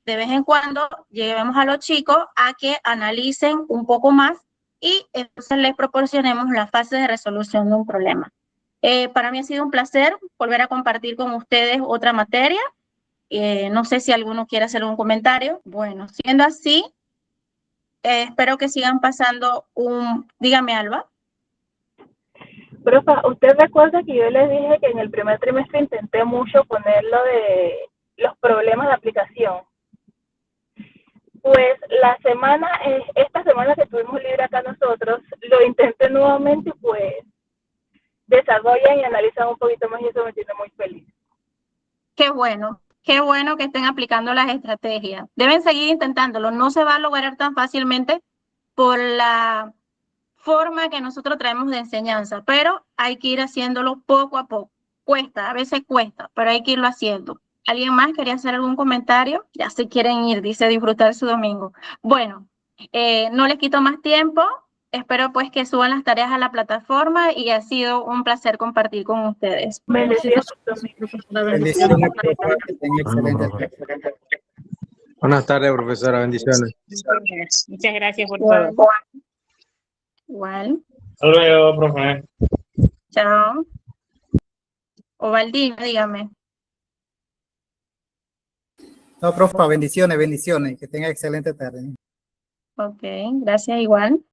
de vez en cuando llevemos a los chicos a que analicen un poco más y entonces les proporcionemos la fase de resolución de un problema. Para mí ha sido un placer volver a compartir con ustedes otra materia. No sé si alguno quiere hacer un comentario. Bueno, siendo así, espero que sigan pasando Dígame, Alba. Profa, ¿usted recuerda que yo les dije que en el primer trimestre intenté mucho poner lo de los problemas de aplicación? Pues esta semana que tuvimos libre acá nosotros, lo intenté nuevamente y pues desarrollan y analizan un poquito más y eso me tiene muy feliz. Qué bueno que estén aplicando las estrategias. Deben seguir intentándolo, no se va a lograr tan fácilmente por la forma que nosotros traemos de enseñanza, pero hay que ir haciéndolo poco a poco. Cuesta, a veces cuesta, pero hay que irlo haciendo. ¿Alguien más quería hacer algún comentario? Ya se quieren ir, dice, disfrutar su domingo. Bueno, no les quito más tiempo. Espero pues que suban las tareas a la plataforma y ha sido un placer compartir con ustedes. Bendiciones. Buenas tardes, profesora. Bendiciones. Muchas gracias por todo. Igual. Hasta luego, profe. Chao. Ovaldino, dígame. No, profe, bendiciones, bendiciones. Que tenga excelente tarde. Ok, gracias igual.